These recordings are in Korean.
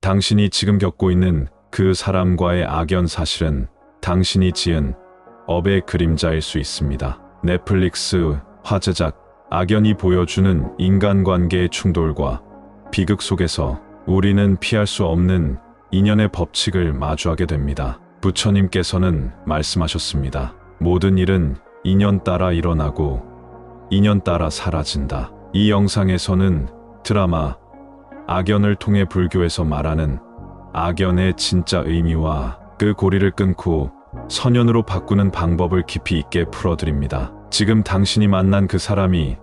당신이 지금 겪고 있는 그 사람과의 악연 사실은 당신이 지은 업의 그림자일 수 있습니다. 넷플릭스 화제작 악연이 보여주는 인간관계의 충돌과 비극 속에서 우리는 피할 수 없는 인연의 법칙을 마주하게 됩니다. 부처님께서는 말씀하셨습니다. 모든 일은 인연 따라 일어나고 인연 따라 사라진다. 이 영상에서는 드라마 악연을 통해 불교에서 말하는 악연의 진짜 의미와 그 고리를 끊고 선연으로 바꾸는 방법을 깊이 있게 풀어드립니다. 지금 당신이 만난 그 사람이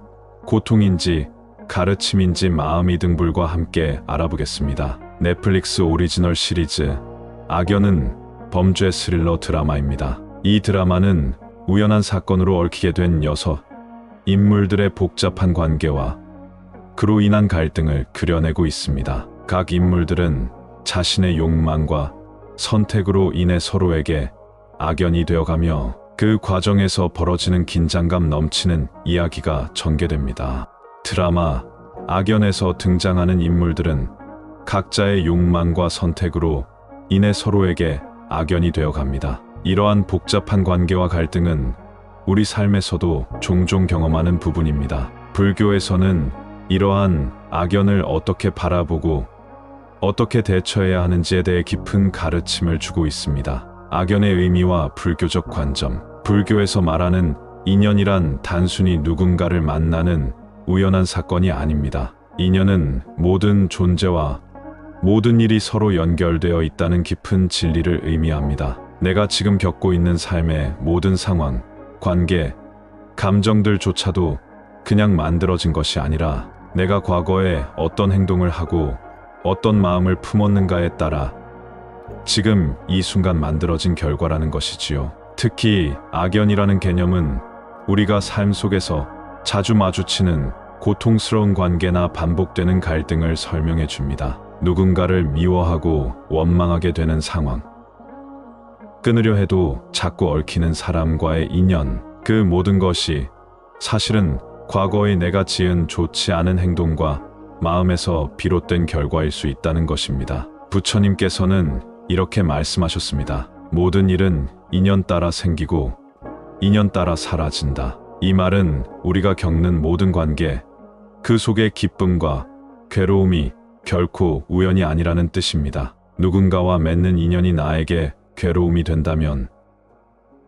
고통인지 가르침인지 마음이 등불과 함께 알아보겠습니다. 넷플릭스 오리지널 시리즈 악연은 범죄 스릴러 드라마입니다. 이 드라마는 우연한 사건으로 얽히게 된 여섯 인물들의 복잡한 관계와 그로 인한 갈등을 그려내고 있습니다. 각 인물들은 자신의 욕망과 선택으로 인해 서로에게 악연이 되어가며 그 과정에서 벌어지는 긴장감 넘치는 이야기가 전개됩니다. 드라마 악연에서 등장하는 인물들은 각자의 욕망과 선택으로 인해 서로에게 악연이 되어갑니다. 이러한 복잡한 관계와 갈등은 우리 삶에서도 종종 경험하는 부분입니다. 불교에서는 이러한 악연을 어떻게 바라보고 어떻게 대처해야 하는지에 대해 깊은 가르침을 주고 있습니다. 악연의 의미와 불교적 관점. 불교에서 말하는 인연이란 단순히 누군가를 만나는 우연한 사건이 아닙니다. 인연은 모든 존재와 모든 일이 서로 연결되어 있다는 깊은 진리를 의미합니다. 내가 지금 겪고 있는 삶의 모든 상황, 관계, 감정들조차도 그냥 만들어진 것이 아니라 내가 과거에 어떤 행동을 하고 어떤 마음을 품었는가에 따라 지금 이 순간 만들어진 결과라는 것이지요. 특히 악연이라는 개념은 우리가 삶 속에서 자주 마주치는 고통스러운 관계나 반복되는 갈등을 설명해 줍니다. 누군가를 미워하고 원망하게 되는 상황, 끊으려 해도 자꾸 얽히는 사람과의 인연, 그 모든 것이 사실은 과거의 내가 지은 좋지 않은 행동과 마음에서 비롯된 결과일 수 있다는 것입니다. 부처님께서는 이렇게 말씀하셨습니다. 모든 일은 인연 따라 생기고 인연 따라 사라진다. 이 말은 우리가 겪는 모든 관계, 그 속의 기쁨과 괴로움이 결코 우연이 아니라는 뜻입니다. 누군가와 맺는 인연이 나에게 괴로움이 된다면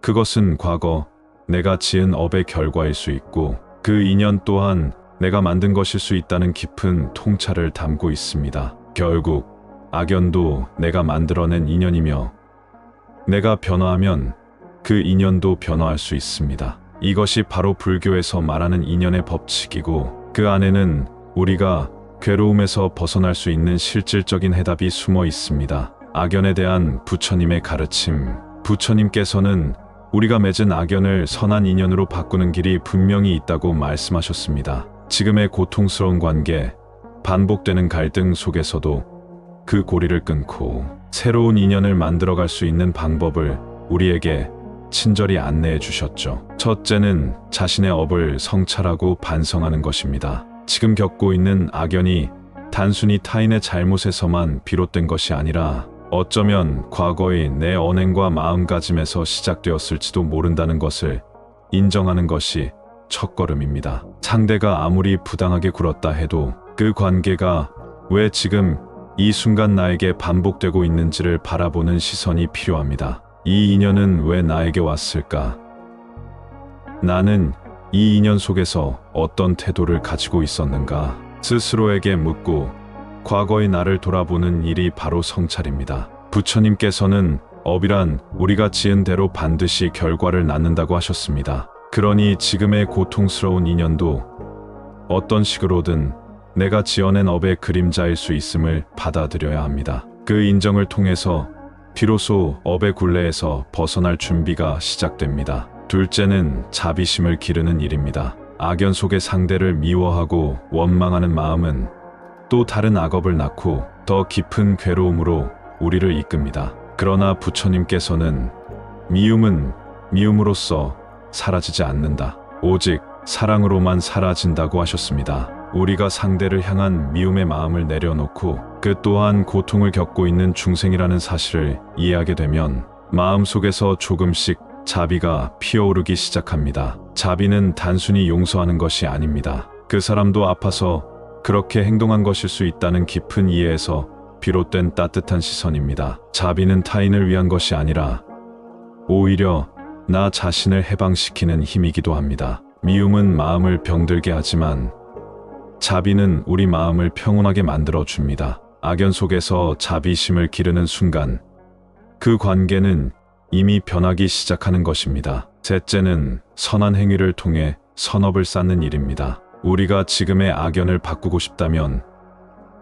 그것은 과거 내가 지은 업의 결과일 수 있고 그 인연 또한 내가 만든 것일 수 있다는 깊은 통찰을 담고 있습니다. 결국 악연도 내가 만들어낸 인연이며 내가 변화하면 그 인연도 변화할 수 있습니다. 이것이 바로 불교에서 말하는 인연의 법칙이고 그 안에는 우리가 괴로움에서 벗어날 수 있는 실질적인 해답이 숨어 있습니다. 악연에 대한 부처님의 가르침. 부처님께서는 우리가 맺은 악연을 선한 인연으로 바꾸는 길이 분명히 있다고 말씀하셨습니다. 지금의 고통스러운 관계, 반복되는 갈등 속에서도 그 고리를 끊고 새로운 인연을 만들어갈 수 있는 방법을 우리에게 친절히 안내해 주셨죠. 첫째는 자신의 업을 성찰하고 반성하는 것입니다. 지금 겪고 있는 악연이 단순히 타인의 잘못에서만 비롯된 것이 아니라 어쩌면 과거의 내 언행과 마음가짐에서 시작되었을지도 모른다는 것을 인정하는 것이 첫걸음입니다. 상대가 아무리 부당하게 굴었다 해도 그 관계가 왜 지금 이 순간 나에게 반복되고 있는지를 바라보는 시선이 필요합니다. 이 인연은 왜 나에게 왔을까? 나는 이 인연 속에서 어떤 태도를 가지고 있었는가? 스스로에게 묻고 과거의 나를 돌아보는 일이 바로 성찰입니다. 부처님께서는 업이란 우리가 지은 대로 반드시 결과를 낳는다고 하셨습니다. 그러니 지금의 고통스러운 인연도 어떤 식으로든 내가 지어낸 업의 그림자일 수 있음을 받아들여야 합니다. 그 인정을 통해서 비로소 업의 굴레에서 벗어날 준비가 시작됩니다. 둘째는 자비심을 기르는 일입니다. 악연 속의 상대를 미워하고 원망하는 마음은 또 다른 악업을 낳고 더 깊은 괴로움으로 우리를 이끕니다. 그러나 부처님께서는 미움은 미움으로써 사라지지 않는다. 오직 사랑으로만 사라진다고 하셨습니다. 우리가 상대를 향한 미움의 마음을 내려놓고 그 또한 고통을 겪고 있는 중생이라는 사실을 이해하게 되면 마음속에서 조금씩 자비가 피어오르기 시작합니다. 자비는 단순히 용서하는 것이 아닙니다. 그 사람도 아파서 그렇게 행동한 것일 수 있다는 깊은 이해에서 비롯된 따뜻한 시선입니다. 자비는 타인을 위한 것이 아니라 오히려 나 자신을 해방시키는 힘이기도 합니다. 미움은 마음을 병들게 하지만 자비는 우리 마음을 평온하게 만들어 줍니다. 악연 속에서 자비심을 기르는 순간 그 관계는 이미 변하기 시작하는 것입니다. 셋째는 선한 행위를 통해 선업을 쌓는 일입니다. 우리가 지금의 악연을 바꾸고 싶다면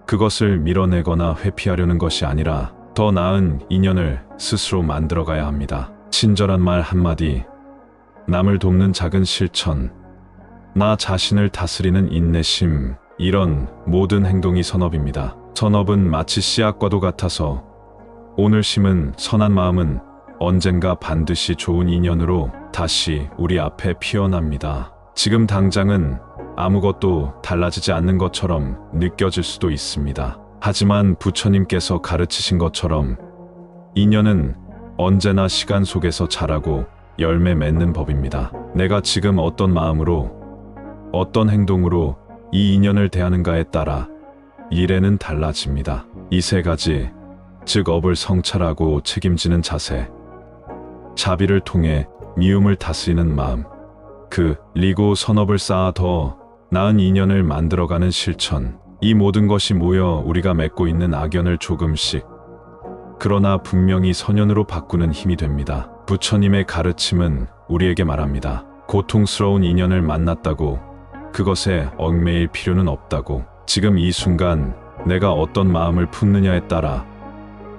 그것을 밀어내거나 회피하려는 것이 아니라 더 나은 인연을 스스로 만들어가야 합니다. 친절한 말 한마디, 남을 돕는 작은 실천, 나 자신을 다스리는 인내심, 이런 모든 행동이 선업입니다. 선업은 마치 씨앗과도 같아서 오늘 심은 선한 마음은 언젠가 반드시 좋은 인연으로 다시 우리 앞에 피어납니다. 지금 당장은 아무것도 달라지지 않는 것처럼 느껴질 수도 있습니다. 하지만 부처님께서 가르치신 것처럼 인연은 언제나 시간 속에서 자라고 열매 맺는 법입니다. 내가 지금 어떤 마음으로, 어떤 행동으로 이 인연을 대하는가에 따라 일에는 달라집니다. 이 세 가지, 즉 업을 성찰하고 책임지는 자세, 자비를 통해 미움을 다스리는 마음, 그리고 선업을 쌓아 더 나은 인연을 만들어가는 실천, 이 모든 것이 모여 우리가 맺고 있는 악연을 조금씩, 그러나 분명히 선연으로 바꾸는 힘이 됩니다. 부처님의 가르침은 우리에게 말합니다. 고통스러운 인연을 만났다고 그것에 얽매일 필요는 없다고. 지금 이 순간 내가 어떤 마음을 품느냐에 따라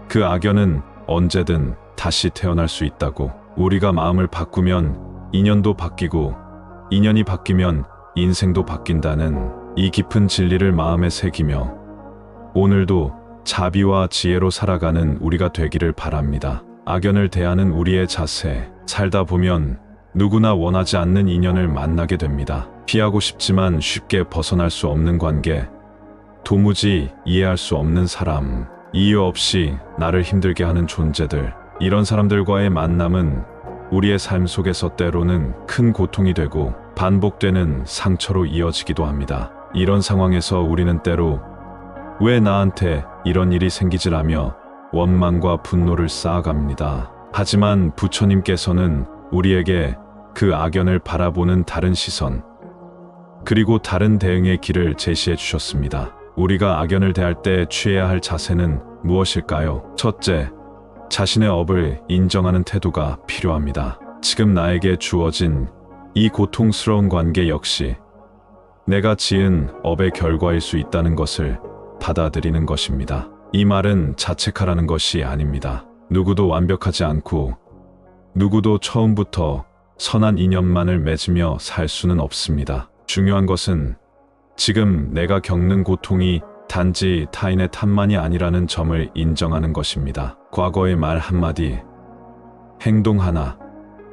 그 악연은 언제든 다시 태어날 수 있다고. 우리가 마음을 바꾸면 인연도 바뀌고 인연이 바뀌면 인생도 바뀐다는 이 깊은 진리를 마음에 새기며 오늘도 자비와 지혜로 살아가는 우리가 되기를 바랍니다. 악연을 대하는 우리의 자세, 살다 보면 누구나 원하지 않는 인연을 만나게 됩니다. 피하고 싶지만 쉽게 벗어날 수 없는 관계, 도무지 이해할 수 없는 사람, 이유 없이 나를 힘들게 하는 존재들, 이런 사람들과의 만남은 우리의 삶 속에서 때로는 큰 고통이 되고 반복되는 상처로 이어지기도 합니다. 이런 상황에서 우리는 때로 왜 나한테 이런 일이 생기지라며 원망과 분노를 쌓아갑니다. 하지만 부처님께서는 우리에게 그 악연을 바라보는 다른 시선, 그리고 다른 대응의 길을 제시해 주셨습니다. 우리가 악연을 대할 때 취해야 할 자세는 무엇일까요? 첫째, 자신의 업을 인정하는 태도가 필요합니다. 지금 나에게 주어진 이 고통스러운 관계 역시 내가 지은 업의 결과일 수 있다는 것을 받아들이는 것입니다. 이 말은 자책하라는 것이 아닙니다. 누구도 완벽하지 않고 누구도 처음부터 선한 인연만을 맺으며 살 수는 없습니다. 중요한 것은 지금 내가 겪는 고통이 단지 타인의 탓만이 아니라는 점을 인정하는 것입니다. 과거의 말 한마디, 행동 하나,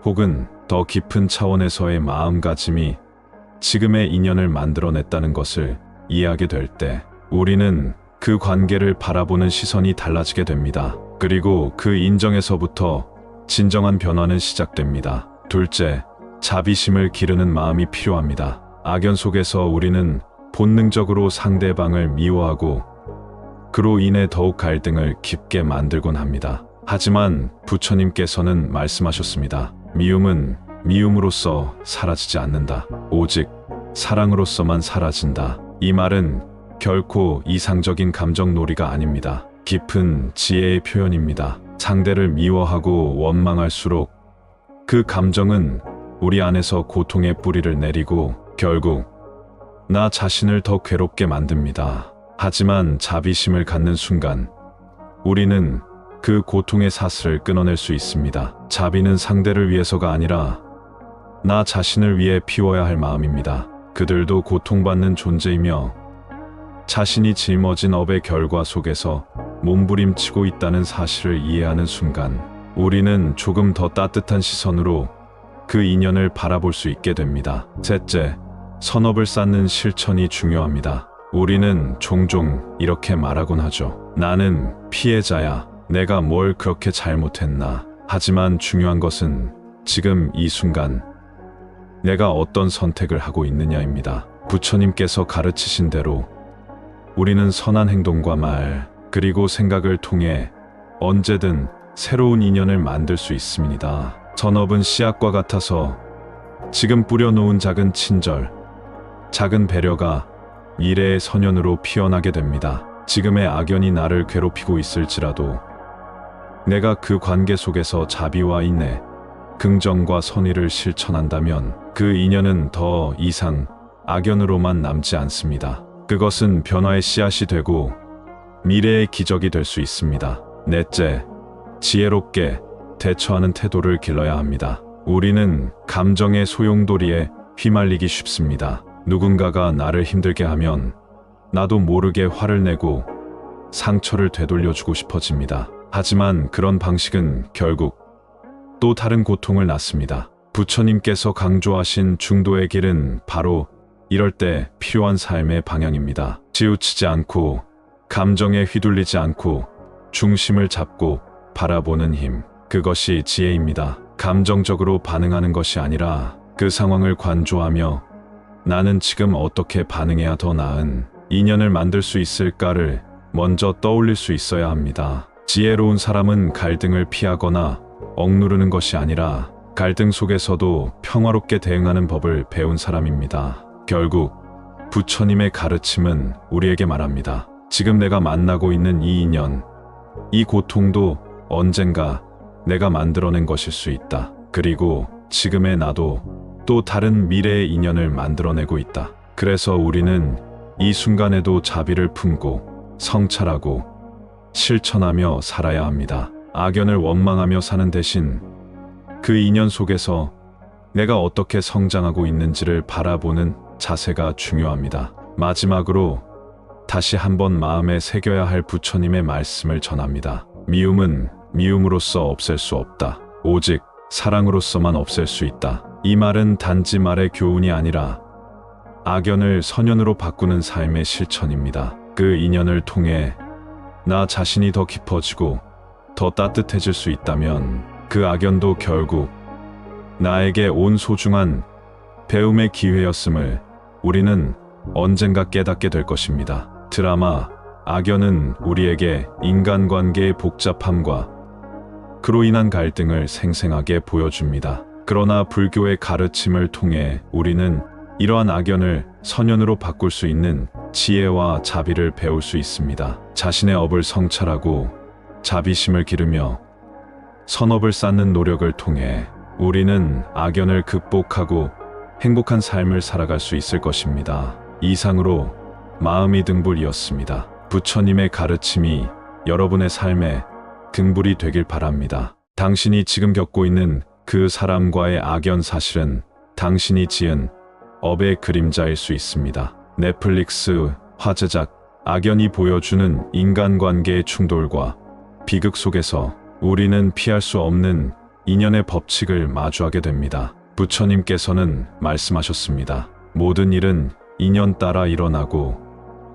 혹은 더 깊은 차원에서의 마음가짐이 지금의 인연을 만들어냈다는 것을 이해하게 될 때 우리는 그 관계를 바라보는 시선이 달라지게 됩니다. 그리고 그 인정에서부터 진정한 변화는 시작됩니다. 둘째, 자비심을 기르는 마음이 필요합니다. 악연 속에서 우리는 본능적으로 상대방을 미워하고 그로 인해 더욱 갈등을 깊게 만들곤 합니다. 하지만 부처님께서는 말씀하셨습니다. 미움은 미움으로써 사라지지 않는다. 오직 사랑으로서만 사라진다. 이 말은 결코 이상적인 감정놀이가 아닙니다. 깊은 지혜의 표현입니다. 상대를 미워하고 원망할수록 그 감정은 우리 안에서 고통의 뿌리를 내리고 결국 나 자신을 더 괴롭게 만듭니다. 하지만 자비심을 갖는 순간 우리는 그 고통의 사슬을 끊어낼 수 있습니다. 자비는 상대를 위해서가 아니라 나 자신을 위해 피워야 할 마음입니다. 그들도 고통받는 존재이며 자신이 짊어진 업의 결과 속에서 몸부림치고 있다는 사실을 이해하는 순간 우리는 조금 더 따뜻한 시선으로 그 인연을 바라볼 수 있게 됩니다. 셋째, 선업을 쌓는 실천이 중요합니다. 우리는 종종 이렇게 말하곤 하죠. 나는 피해자야. 내가 뭘 그렇게 잘못했나. 하지만 중요한 것은 지금 이 순간 내가 어떤 선택을 하고 있느냐입니다. 부처님께서 가르치신 대로 우리는 선한 행동과 말, 그리고 생각을 통해 언제든 새로운 인연을 만들 수 있습니다. 선업은 씨앗과 같아서 지금 뿌려놓은 작은 친절, 작은 배려가 미래의 선연으로 피어나게 됩니다. 지금의 악연이 나를 괴롭히고 있을지라도 내가 그 관계 속에서 자비와 인내, 긍정과 선의를 실천한다면 그 인연은 더 이상 악연으로만 남지 않습니다. 그것은 변화의 씨앗이 되고 미래의 기적이 될 수 있습니다. 넷째, 지혜롭게 대처하는 태도를 길러야 합니다. 우리는 감정의 소용돌이에 휘말리기 쉽습니다. 누군가가 나를 힘들게 하면 나도 모르게 화를 내고 상처를 되돌려주고 싶어집니다. 하지만 그런 방식은 결국 또 다른 고통을 낳습니다. 부처님께서 강조하신 중도의 길은 바로 이럴 때 필요한 삶의 방향입니다. 치우치지 않고 감정에 휘둘리지 않고 중심을 잡고 바라보는 힘, 그것이 지혜입니다. 감정적으로 반응하는 것이 아니라 그 상황을 관조하며 나는 지금 어떻게 반응해야 더 나은 인연을 만들 수 있을까를 먼저 떠올릴 수 있어야 합니다. 지혜로운 사람은 갈등을 피하거나 억누르는 것이 아니라 갈등 속에서도 평화롭게 대응하는 법을 배운 사람입니다. 결국 부처님의 가르침은 우리에게 말합니다. 지금 내가 만나고 있는 이 인연, 이 고통도 언젠가 내가 만들어낸 것일 수 있다. 그리고 지금의 나도 또 다른 미래의 인연을 만들어내고 있다. 그래서 우리는 이 순간에도 자비를 품고 성찰하고 실천하며 살아야 합니다. 악연을 원망하며 사는 대신 그 인연 속에서 내가 어떻게 성장하고 있는지를 바라보는 자세가 중요합니다. 마지막으로 다시 한번 마음에 새겨야 할 부처님의 말씀을 전합니다. 미움은 미움으로써 없앨 수 없다. 오직 사랑으로서만 없앨 수 있다. 이 말은 단지 말의 교훈이 아니라 악연을 선연으로 바꾸는 삶의 실천입니다. 그 인연을 통해 나 자신이 더 깊어지고 더 따뜻해질 수 있다면 그 악연도 결국 나에게 온 소중한 배움의 기회였음을 우리는 언젠가 깨닫게 될 것입니다. 드라마 악연은 우리에게 인간관계의 복잡함과 그로 인한 갈등을 생생하게 보여줍니다. 그러나 불교의 가르침을 통해 우리는 이러한 악연을 선연으로 바꿀 수 있는 지혜와 자비를 배울 수 있습니다. 자신의 업을 성찰하고 자비심을 기르며 선업을 쌓는 노력을 통해 우리는 악연을 극복하고 행복한 삶을 살아갈 수 있을 것입니다. 이상으로 마음이 등불이었습니다. 부처님의 가르침이 여러분의 삶에 등불이 되길 바랍니다. 당신이 지금 겪고 있는 그 사람과의 악연, 사실은 당신이 지은 업의 그림자일 수 있습니다. 넷플릭스 화제작 악연이 보여주는 인간관계의 충돌과 비극 속에서 우리는 피할 수 없는 인연의 법칙을 마주하게 됩니다. 부처님께서는 말씀하셨습니다. 모든 일은 인연 따라 일어나고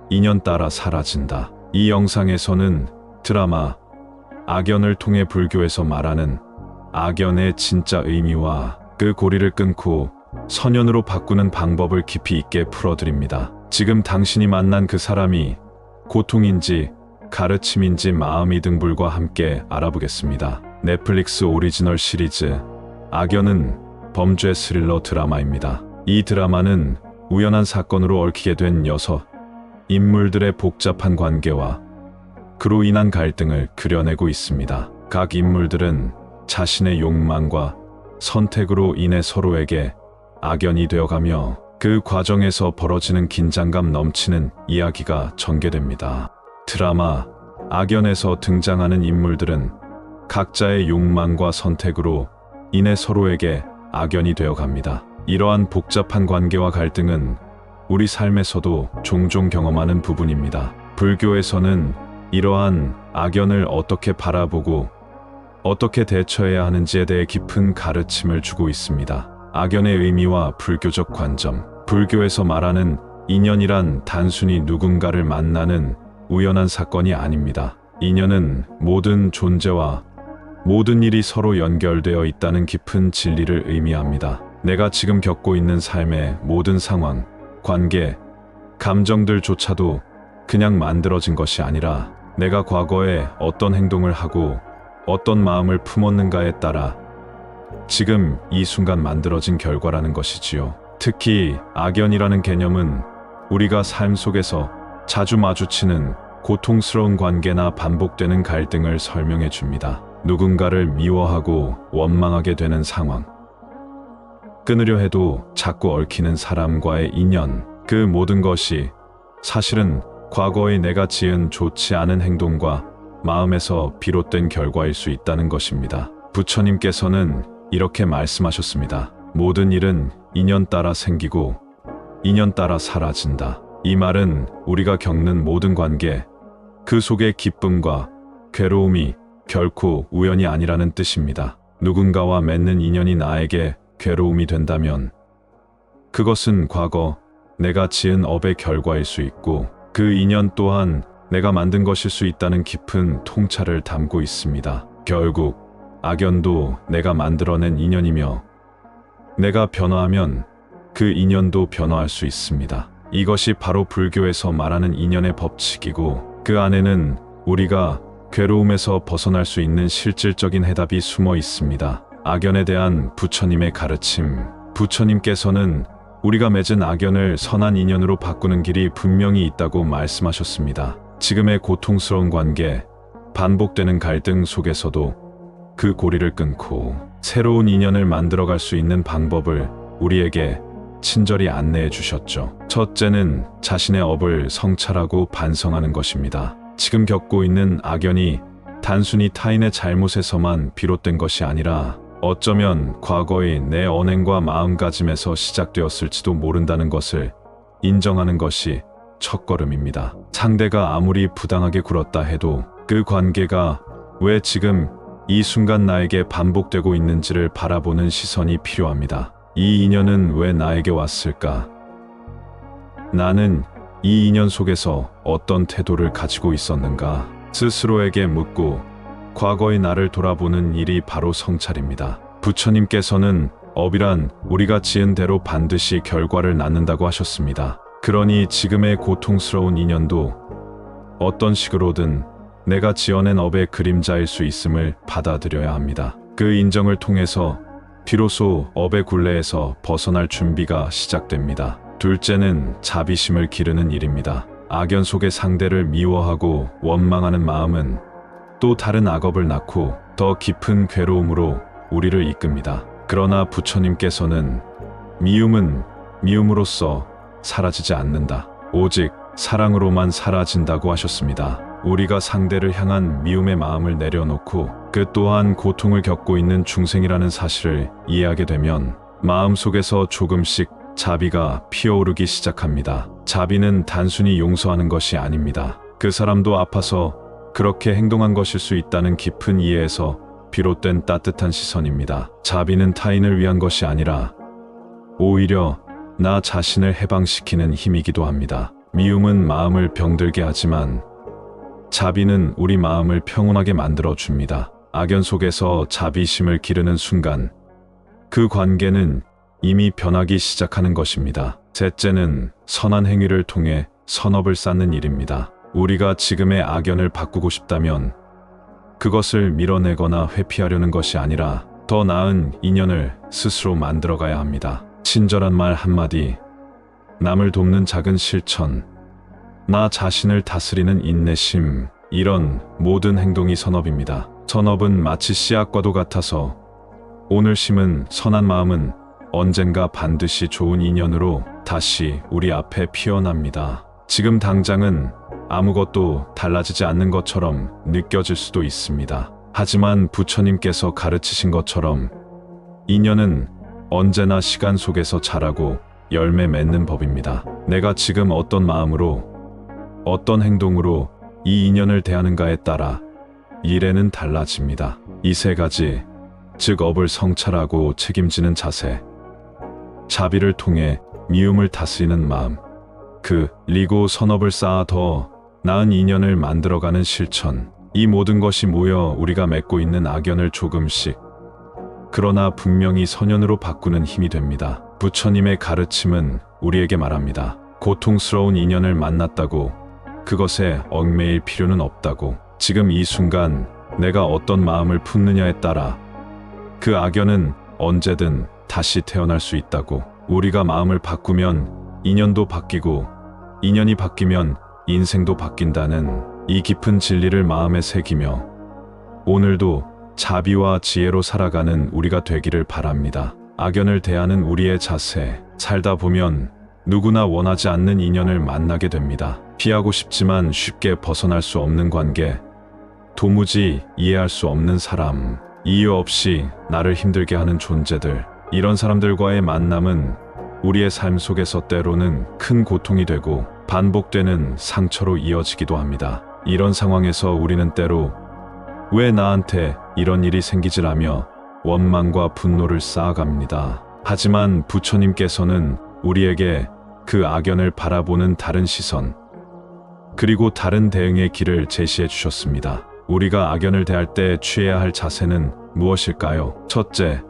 인연 따라 사라진다. 이 영상에서는 드라마 악연을 통해 불교에서 말하는 악연의 진짜 의미와 그 고리를 끊고 선연으로 바꾸는 방법을 깊이 있게 풀어드립니다. 지금 당신이 만난 그 사람이 고통인지 가르침인지 마음이 등불과 함께 알아보겠습니다. 넷플릭스 오리지널 시리즈 악연은 범죄 스릴러 드라마입니다. 이 드라마는 우연한 사건으로 얽히게 된 여섯 인물들의 복잡한 관계와 그로 인한 갈등을 그려내고 있습니다. 각 인물들은 자신의 욕망과 선택으로 인해 서로에게 악연이 되어가며 그 과정에서 벌어지는 긴장감 넘치는 이야기가 전개됩니다. 드라마 악연에서 등장하는 인물들은 각자의 욕망과 선택으로 인해 서로에게 악연이 되어갑니다. 이러한 복잡한 관계와 갈등은 우리 삶에서도 종종 경험하는 부분입니다. 불교에서는 이러한 악연을 어떻게 바라보고 어떻게 대처해야 하는지에 대해 깊은 가르침을 주고 있습니다. 악연의 의미와 불교적 관점, 불교에서 말하는 인연이란 단순히 누군가를 만나는 우연한 사건이 아닙니다. 인연은 모든 존재와 모든 일이 서로 연결되어 있다는 깊은 진리를 의미합니다. 내가 지금 겪고 있는 삶의 모든 상황, 관계, 감정들조차도 그냥 만들어진 것이 아니라 내가 과거에 어떤 행동을 하고 어떤 마음을 품었는가에 따라 지금 이 순간 만들어진 결과라는 것이지요. 특히 악연이라는 개념은 우리가 삶 속에서 자주 마주치는 고통스러운 관계나 반복되는 갈등을 설명해 줍니다. 누군가를 미워하고 원망하게 되는 상황, 끊으려 해도 자꾸 얽히는 사람과의 인연, 그 모든 것이 사실은 과거의 내가 지은 좋지 않은 행동과 마음에서 비롯된 결과일 수 있다는 것입니다. 부처님께서는 이렇게 말씀하셨습니다. 모든 일은 인연 따라 생기고 인연 따라 사라진다. 이 말은 우리가 겪는 모든 관계, 그 속의 기쁨과 괴로움이 결코 우연이 아니라는 뜻입니다. 누군가와 맺는 인연이 나에게 괴로움이 된다면 그것은 과거 내가 지은 업의 결과일 수 있고 그 인연 또한 내가 만든 것일 수 있다는 깊은 통찰을 담고 있습니다. 결국 악연도 내가 만들어낸 인연이며 내가 변화하면 그 인연도 변화할 수 있습니다. 이것이 바로 불교에서 말하는 인연의 법칙이고 그 안에는 우리가 괴로움에서 벗어날 수 있는 실질적인 해답이 숨어 있습니다. 악연에 대한 부처님의 가르침. 부처님께서는 우리가 맺은 악연을 선한 인연으로 바꾸는 길이 분명히 있다고 말씀하셨습니다. 지금의 고통스러운 관계, 반복되는 갈등 속에서도 그 고리를 끊고 새로운 인연을 만들어갈 수 있는 방법을 우리에게 친절히 안내해 주셨죠. 첫째는 자신의 업을 성찰하고 반성하는 것입니다. 지금 겪고 있는 악연이 단순히 타인의 잘못에서만 비롯된 것이 아니라 어쩌면 과거의 내 언행과 마음가짐에서 시작되었을지도 모른다는 것을 인정하는 것이 첫걸음입니다. 상대가 아무리 부당하게 굴었다 해도 그 관계가 왜 지금 이 순간 나에게 반복되고 있는지를 바라보는 시선이 필요합니다. 이 인연은 왜 나에게 왔을까? 나는 이 인연 속에서 어떤 태도를 가지고 있었는가? 스스로에게 묻고 과거의 나를 돌아보는 일이 바로 성찰입니다. 부처님께서는 업이란 우리가 지은 대로 반드시 결과를 낳는다고 하셨습니다. 그러니 지금의 고통스러운 인연도 어떤 식으로든 내가 지어낸 업의 그림자일 수 있음을 받아들여야 합니다. 그 인정을 통해서 비로소 업의 굴레에서 벗어날 준비가 시작됩니다. 둘째는 자비심을 기르는 일입니다. 악연 속의 상대를 미워하고 원망하는 마음은 또 다른 악업을 낳고 더 깊은 괴로움으로 우리를 이끕니다. 그러나 부처님께서는 미움은 미움으로써 사라지지 않는다. 오직 사랑으로만 사라진다고 하셨습니다. 우리가 상대를 향한 미움의 마음을 내려놓고 그 또한 고통을 겪고 있는 중생이라는 사실을 이해하게 되면 마음속에서 조금씩 자비가 피어오르기 시작합니다. 자비는 단순히 용서하는 것이 아닙니다. 그 사람도 아파서 그렇게 행동한 것일 수 있다는 깊은 이해에서 비롯된 따뜻한 시선입니다. 자비는 타인을 위한 것이 아니라 오히려 나 자신을 해방시키는 힘이기도 합니다. 미움은 마음을 병들게 하지만 자비는 우리 마음을 평온하게 만들어 줍니다. 악연 속에서 자비심을 기르는 순간 그 관계는 이미 변하기 시작하는 것입니다. 셋째는 선한 행위를 통해 선업을 쌓는 일입니다. 우리가 지금의 악연을 바꾸고 싶다면 그것을 밀어내거나 회피하려는 것이 아니라 더 나은 인연을 스스로 만들어가야 합니다. 친절한 말 한마디, 남을 돕는 작은 실천, 나 자신을 다스리는 인내심, 이런 모든 행동이 선업입니다. 선업은 마치 씨앗과도 같아서 오늘 심은 선한 마음은 언젠가 반드시 좋은 인연으로 다시 우리 앞에 피어납니다. 지금 당장은 아무것도 달라지지 않는 것처럼 느껴질 수도 있습니다. 하지만 부처님께서 가르치신 것처럼 인연은 언제나 시간 속에서 자라고 열매 맺는 법입니다. 내가 지금 어떤 마음으로, 어떤 행동으로 이 인연을 대하는가에 따라 일에는 달라집니다. 이 세 가지, 즉 업을 성찰하고 책임지는 자세, 자비를 통해 미움을 다스리는 마음, 그리고 선업을 쌓아 더 나은 인연을 만들어가는 실천, 이 모든 것이 모여 우리가 맺고 있는 악연을 조금씩, 그러나 분명히 선연으로 바꾸는 힘이 됩니다. 부처님의 가르침은 우리에게 말합니다. 고통스러운 인연을 만났다고 그것에 얽매일 필요는 없다고. 지금 이 순간 내가 어떤 마음을 품느냐에 따라 그 악연은 언제든 다시 태어날 수 있다고. 우리가 마음을 바꾸면 인연도 바뀌고 인연이 바뀌면 인생도 바뀐다는 이 깊은 진리를 마음에 새기며 오늘도 자비와 지혜로 살아가는 우리가 되기를 바랍니다. 악연을 대하는 우리의 자세, 살다 보면 누구나 원하지 않는 인연을 만나게 됩니다. 피하고 싶지만 쉽게 벗어날 수 없는 관계, 도무지 이해할 수 없는 사람, 이유 없이 나를 힘들게 하는 존재들, 이런 사람들과의 만남은 우리의 삶 속에서 때로는 큰 고통이 되고 반복되는 상처로 이어지기도 합니다. 이런 상황에서 우리는 때로 왜 나한테 이런 일이 생기지라며 원망과 분노를 쌓아갑니다. 하지만 부처님께서는 우리에게 그 악연을 바라보는 다른 시선, 그리고 다른 대응의 길을 제시해 주셨습니다. 우리가 악연을 대할 때 취해야 할 자세는 무엇일까요? 첫째,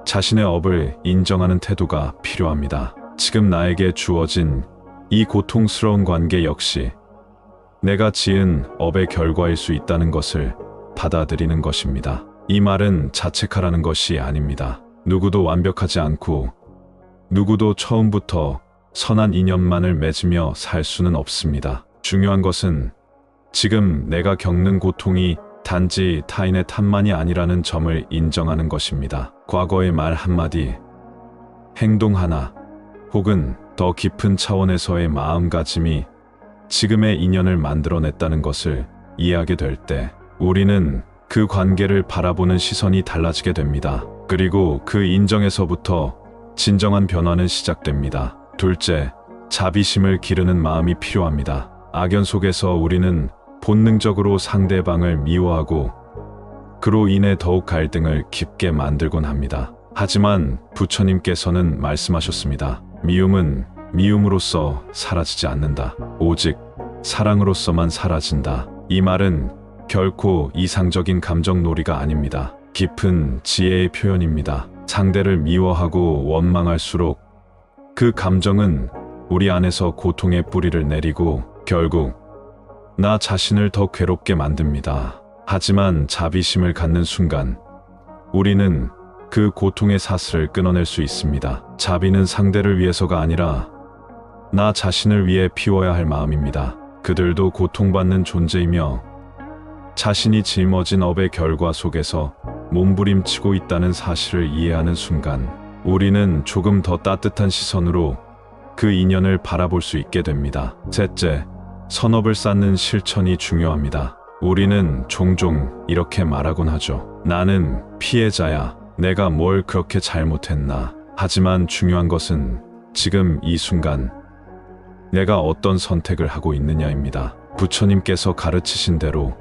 자신의 업을 인정하는 태도가 필요합니다. 지금 나에게 주어진 이 고통스러운 관계 역시 내가 지은 업의 결과일 수 있다는 것을 받아들이는 것입니다. 이 말은 자책하라는 것이 아닙니다. 누구도 완벽하지 않고 누구도 처음부터 선한 인연만을 맺으며 살 수는 없습니다. 중요한 것은 지금 내가 겪는 고통이 단지 타인의 탓만이 아니라는 점을 인정하는 것입니다. 과거의 말 한마디, 행동 하나, 혹은 더 깊은 차원에서의 마음가짐이 지금의 인연을 만들어냈다는 것을 이해하게 될 때 우리는 그 관계를 바라보는 시선이 달라지게 됩니다. 그리고 그 인정에서부터 진정한 변화는 시작됩니다. 둘째, 자비심을 기르는 마음이 필요합니다. 악연 속에서 우리는 본능적으로 상대방을 미워하고 그로 인해 더욱 갈등을 깊게 만들곤 합니다. 하지만 부처님께서는 말씀하셨습니다. 미움은 미움으로써 사라지지 않는다. 오직 사랑으로서만 사라진다. 이 말은 결코 이상적인 감정놀이가 아닙니다. 깊은 지혜의 표현입니다. 상대를 미워하고 원망할수록 그 감정은 우리 안에서 고통의 뿌리를 내리고 결국 나 자신을 더 괴롭게 만듭니다. 하지만 자비심을 갖는 순간 우리는 그 고통의 사슬을 끊어낼 수 있습니다. 자비는 상대를 위해서가 아니라 나 자신을 위해 피워야 할 마음입니다. 그들도 고통받는 존재이며 자신이 짊어진 업의 결과 속에서 몸부림치고 있다는 사실을 이해하는 순간 우리는 조금 더 따뜻한 시선으로 그 인연을 바라볼 수 있게 됩니다. 셋째, 선업을 쌓는 실천이 중요합니다. 우리는 종종 이렇게 말하곤 하죠. 나는 피해자야. 내가 뭘 그렇게 잘못했나. 하지만 중요한 것은 지금 이 순간 내가 어떤 선택을 하고 있느냐입니다. 부처님께서 가르치신 대로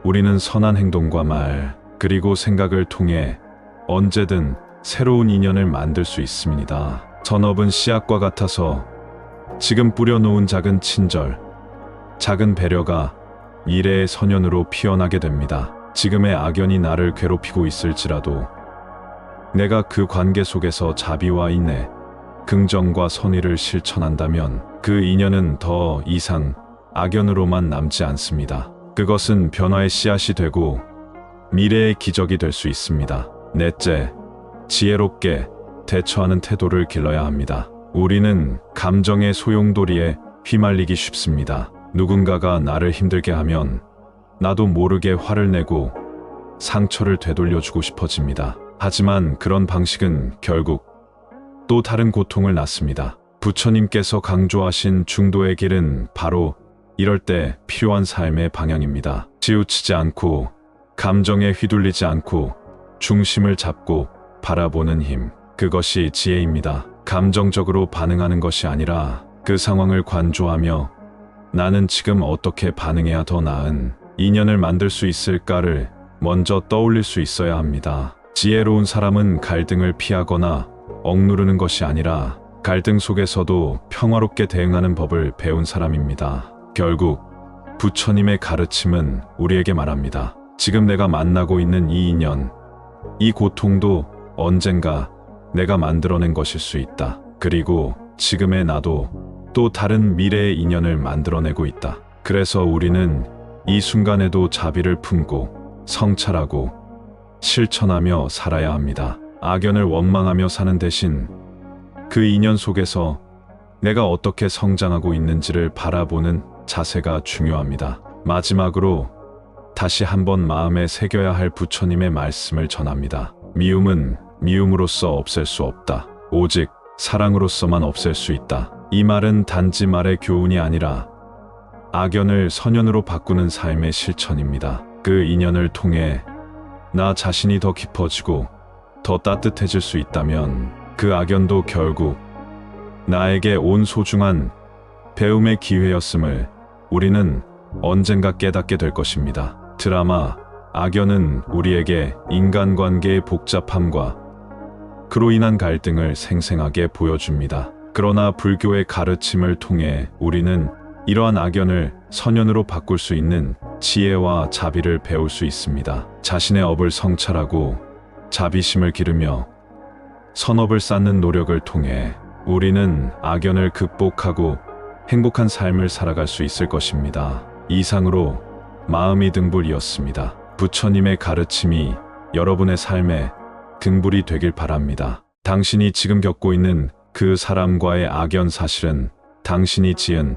우리는 선한 행동과 말, 그리고 생각을 통해 언제든 새로운 인연을 만들 수 있습니다. 선업은 씨앗과 같아서 지금 뿌려놓은 작은 친절, 작은 배려가 미래의 선연으로 피어나게 됩니다. 지금의 악연이 나를 괴롭히고 있을지라도 내가 그 관계 속에서 자비와 인내, 긍정과 선의를 실천한다면 그 인연은 더 이상 악연으로만 남지 않습니다. 그것은 변화의 씨앗이 되고 미래의 기적이 될 수 있습니다. 넷째, 지혜롭게 대처하는 태도를 길러야 합니다. 우리는 감정의 소용돌이에 휘말리기 쉽습니다. 누군가가 나를 힘들게 하면 나도 모르게 화를 내고 상처를 되돌려주고 싶어집니다. 하지만 그런 방식은 결국 또 다른 고통을 낳습니다. 부처님께서 강조하신 중도의 길은 바로 이럴 때 필요한 삶의 방향입니다. 치우치지 않고 감정에 휘둘리지 않고 중심을 잡고 바라보는 힘, 그것이 지혜입니다. 감정적으로 반응하는 것이 아니라 그 상황을 관조하며 나는 지금 어떻게 반응해야 더 나은 인연을 만들 수 있을까를 먼저 떠올릴 수 있어야 합니다. 지혜로운 사람은 갈등을 피하거나 억누르는 것이 아니라 갈등 속에서도 평화롭게 대응하는 법을 배운 사람입니다. 결국 부처님의 가르침은 우리에게 말합니다. 지금 내가 만나고 있는 이 인연, 이 고통도 언젠가 내가 만들어낸 것일 수 있다. 그리고 지금의 나도 또 다른 미래의 인연을 만들어내고 있다. 그래서 우리는 이 순간에도 자비를 품고 성찰하고 실천하며 살아야 합니다. 악연을 원망하며 사는 대신 그 인연 속에서 내가 어떻게 성장하고 있는지를 바라보는 자세가 중요합니다. 마지막으로 다시 한번 마음에 새겨야 할 부처님의 말씀을 전합니다. 미움은 미움으로써 없앨 수 없다. 오직 사랑으로서만 없앨 수 있다. 이 말은 단지 말의 교훈이 아니라 악연을 선연으로 바꾸는 삶의 실천입니다. 그 인연을 통해 나 자신이 더 깊어지고 더 따뜻해질 수 있다면 그 악연도 결국 나에게 온 소중한 배움의 기회였음을 우리는 언젠가 깨닫게 될 것입니다. 드라마 악연은 우리에게 인간관계의 복잡함과 그로 인한 갈등을 생생하게 보여줍니다. 그러나 불교의 가르침을 통해 우리는 이러한 악연을 선연으로 바꿀 수 있는 지혜와 자비를 배울 수 있습니다. 자신의 업을 성찰하고 자비심을 기르며 선업을 쌓는 노력을 통해 우리는 악연을 극복하고 행복한 삶을 살아갈 수 있을 것입니다. 이상으로 마음이 등불이었습니다. 부처님의 가르침이 여러분의 삶에 등불이 되길 바랍니다. 당신이 지금 겪고 있는 그 사람과의 악연, 사실은 당신이 지은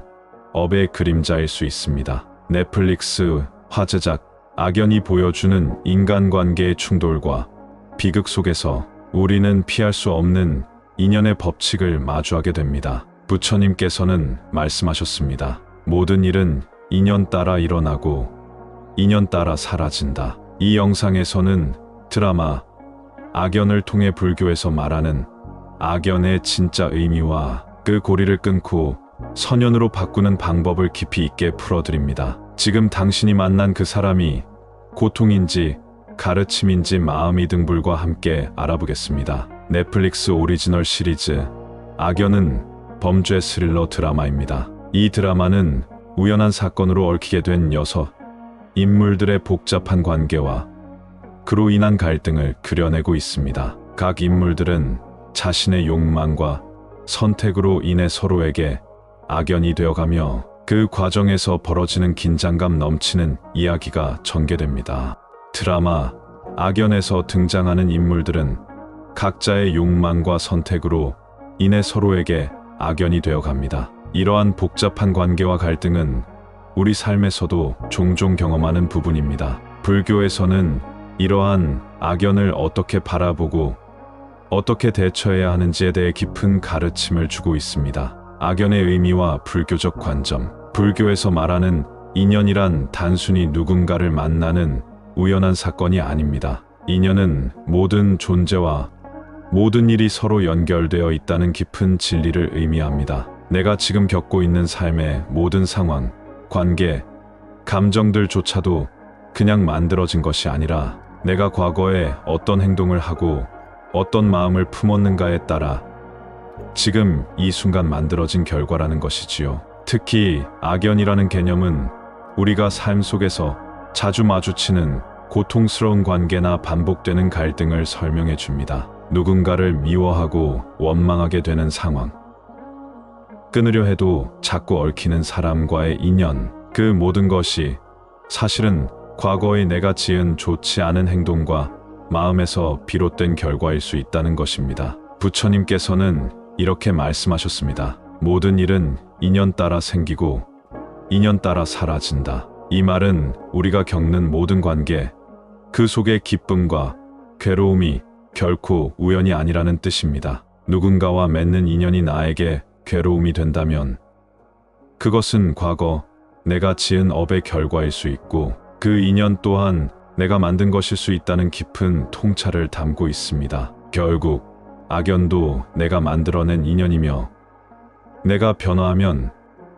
업의 그림자일 수 있습니다. 넷플릭스 화제작 악연이 보여주는 인간관계의 충돌과 비극 속에서 우리는 피할 수 없는 인연의 법칙을 마주하게 됩니다. 부처님께서는 말씀하셨습니다. 모든 일은 인연 따라 일어나고 인연 따라 사라진다. 이 영상에서는 드라마 악연을 통해 불교에서 말하는 악연의 진짜 의미와 그 고리를 끊고 선연으로 바꾸는 방법을 깊이 있게 풀어드립니다. 지금 당신이 만난 그 사람이 고통인지 가르침인지 마음이 등불과 함께 알아보겠습니다. 넷플릭스 오리지널 시리즈 악연은 범죄 스릴러 드라마입니다. 이 드라마는 우연한 사건으로 얽히게 된 여섯 인물들의 복잡한 관계와 그로 인한 갈등을 그려내고 있습니다. 각 인물들은 자신의 욕망과 선택으로 인해 서로에게 악연이 되어가며 그 과정에서 벌어지는 긴장감 넘치는 이야기가 전개됩니다. 드라마 악연에서 등장하는 인물들은 각자의 욕망과 선택으로 인해 서로에게 악연이 되어갑니다. 이러한 복잡한 관계와 갈등은 우리 삶에서도 종종 경험하는 부분입니다. 불교에서는 이러한 악연을 어떻게 바라보고 어떻게 대처해야 하는지에 대해 깊은 가르침을 주고 있습니다. 악연의 의미와 불교적 관점. 불교에서 말하는 인연이란 단순히 누군가를 만나는 우연한 사건이 아닙니다. 인연은 모든 존재와 모든 일이 서로 연결되어 있다는 깊은 진리를 의미합니다. 내가 지금 겪고 있는 삶의 모든 상황, 관계, 감정들조차도 그냥 만들어진 것이 아니라 내가 과거에 어떤 행동을 하고 어떤 마음을 품었는가에 따라 지금 이 순간 만들어진 결과라는 것이지요. 특히 악연이라는 개념은 우리가 삶 속에서 자주 마주치는 고통스러운 관계나 반복되는 갈등을 설명해 줍니다. 누군가를 미워하고 원망하게 되는 상황, 끊으려 해도 자꾸 얽히는 사람과의 인연, 그 모든 것이 사실은 과거의 내가 지은 좋지 않은 행동과 마음에서 비롯된 결과일 수 있다는 것입니다. 부처님께서는 이렇게 말씀하셨습니다. 모든 일은 인연 따라 생기고 인연 따라 사라진다. 이 말은 우리가 겪는 모든 관계, 그 속의 기쁨과 괴로움이 결코 우연이 아니라는 뜻입니다. 누군가와 맺는 인연이 나에게 괴로움이 된다면 그것은 과거 내가 지은 업의 결과일 수 있고 그 인연 또한 내가 만든 것일 수 있다는 깊은 통찰을 담고 있습니다. 결국 악연도 내가 만들어낸 인연이며 내가 변화하면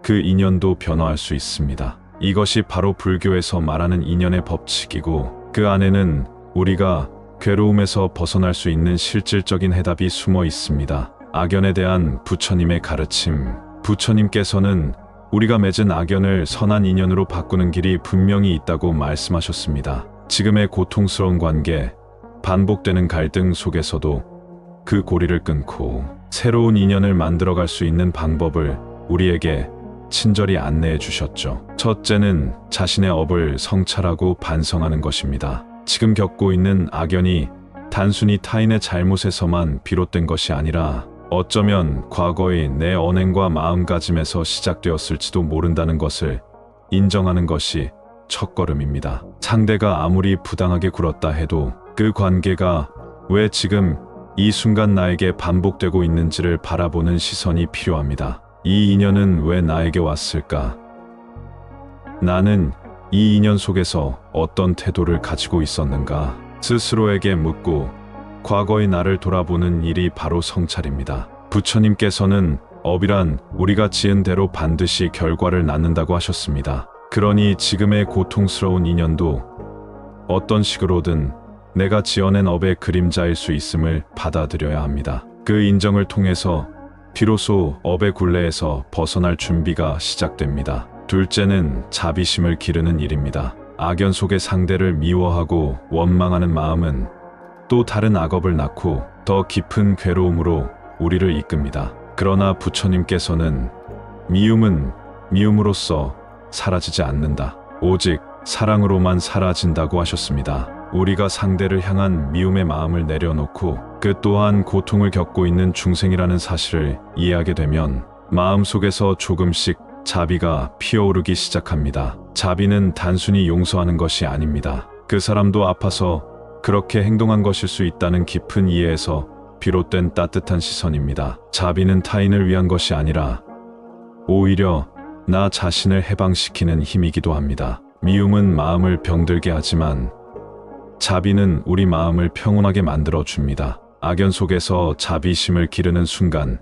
그 인연도 변화할 수 있습니다. 이것이 바로 불교에서 말하는 인연의 법칙이고 그 안에는 우리가 괴로움에서 벗어날 수 있는 실질적인 해답이 숨어 있습니다. 악연에 대한 부처님의 가르침. 부처님께서는 우리가 맺은 악연을 선한 인연으로 바꾸는 길이 분명히 있다고 말씀하셨습니다. 지금의 고통스러운 관계, 반복되는 갈등 속에서도 그 고리를 끊고 새로운 인연을 만들어갈 수 있는 방법을 우리에게 친절히 안내해 주셨죠. 첫째는 자신의 업을 성찰하고 반성하는 것입니다. 지금 겪고 있는 악연이 단순히 타인의 잘못에서만 비롯된 것이 아니라 어쩌면 과거의 내 언행과 마음가짐에서 시작되었을지도 모른다는 것을 인정하는 것이 첫걸음입니다. 상대가 아무리 부당하게 굴었다 해도 그 관계가 왜 지금 이 순간 나에게 반복되고 있는지를 바라보는 시선이 필요합니다. 이 인연은 왜 나에게 왔을까? 나는 이 인연 속에서 어떤 태도를 가지고 있었는가? 스스로에게 묻고 과거의 나를 돌아보는 일이 바로 성찰입니다. 부처님께서는 업이란 우리가 지은 대로 반드시 결과를 낳는다고 하셨습니다. 그러니 지금의 고통스러운 인연도 어떤 식으로든 내가 지어낸 업의 그림자일 수 있음을 받아들여야 합니다. 그 인정을 통해서 비로소 업의 굴레에서 벗어날 준비가 시작됩니다. 둘째는 자비심을 기르는 일입니다. 악연 속의 상대를 미워하고 원망하는 마음은 또 다른 악업을 낳고 더 깊은 괴로움으로 우리를 이끕니다. 그러나 부처님께서는 미움은 미움으로써 사라지지 않는다. 오직 사랑으로만 사라진다고 하셨습니다. 우리가 상대를 향한 미움의 마음을 내려놓고 그 또한 고통을 겪고 있는 중생이라는 사실을 이해하게 되면 마음속에서 조금씩 자비가 피어오르기 시작합니다. 자비는 단순히 용서하는 것이 아닙니다. 그 사람도 아파서 그렇게 행동한 것일 수 있다는 깊은 이해에서 비롯된 따뜻한 시선입니다. 자비는 타인을 위한 것이 아니라 오히려 나 자신을 해방시키는 힘이기도 합니다. 미움은 마음을 병들게 하지만 자비는 우리 마음을 평온하게 만들어 줍니다. 악연 속에서 자비심을 기르는 순간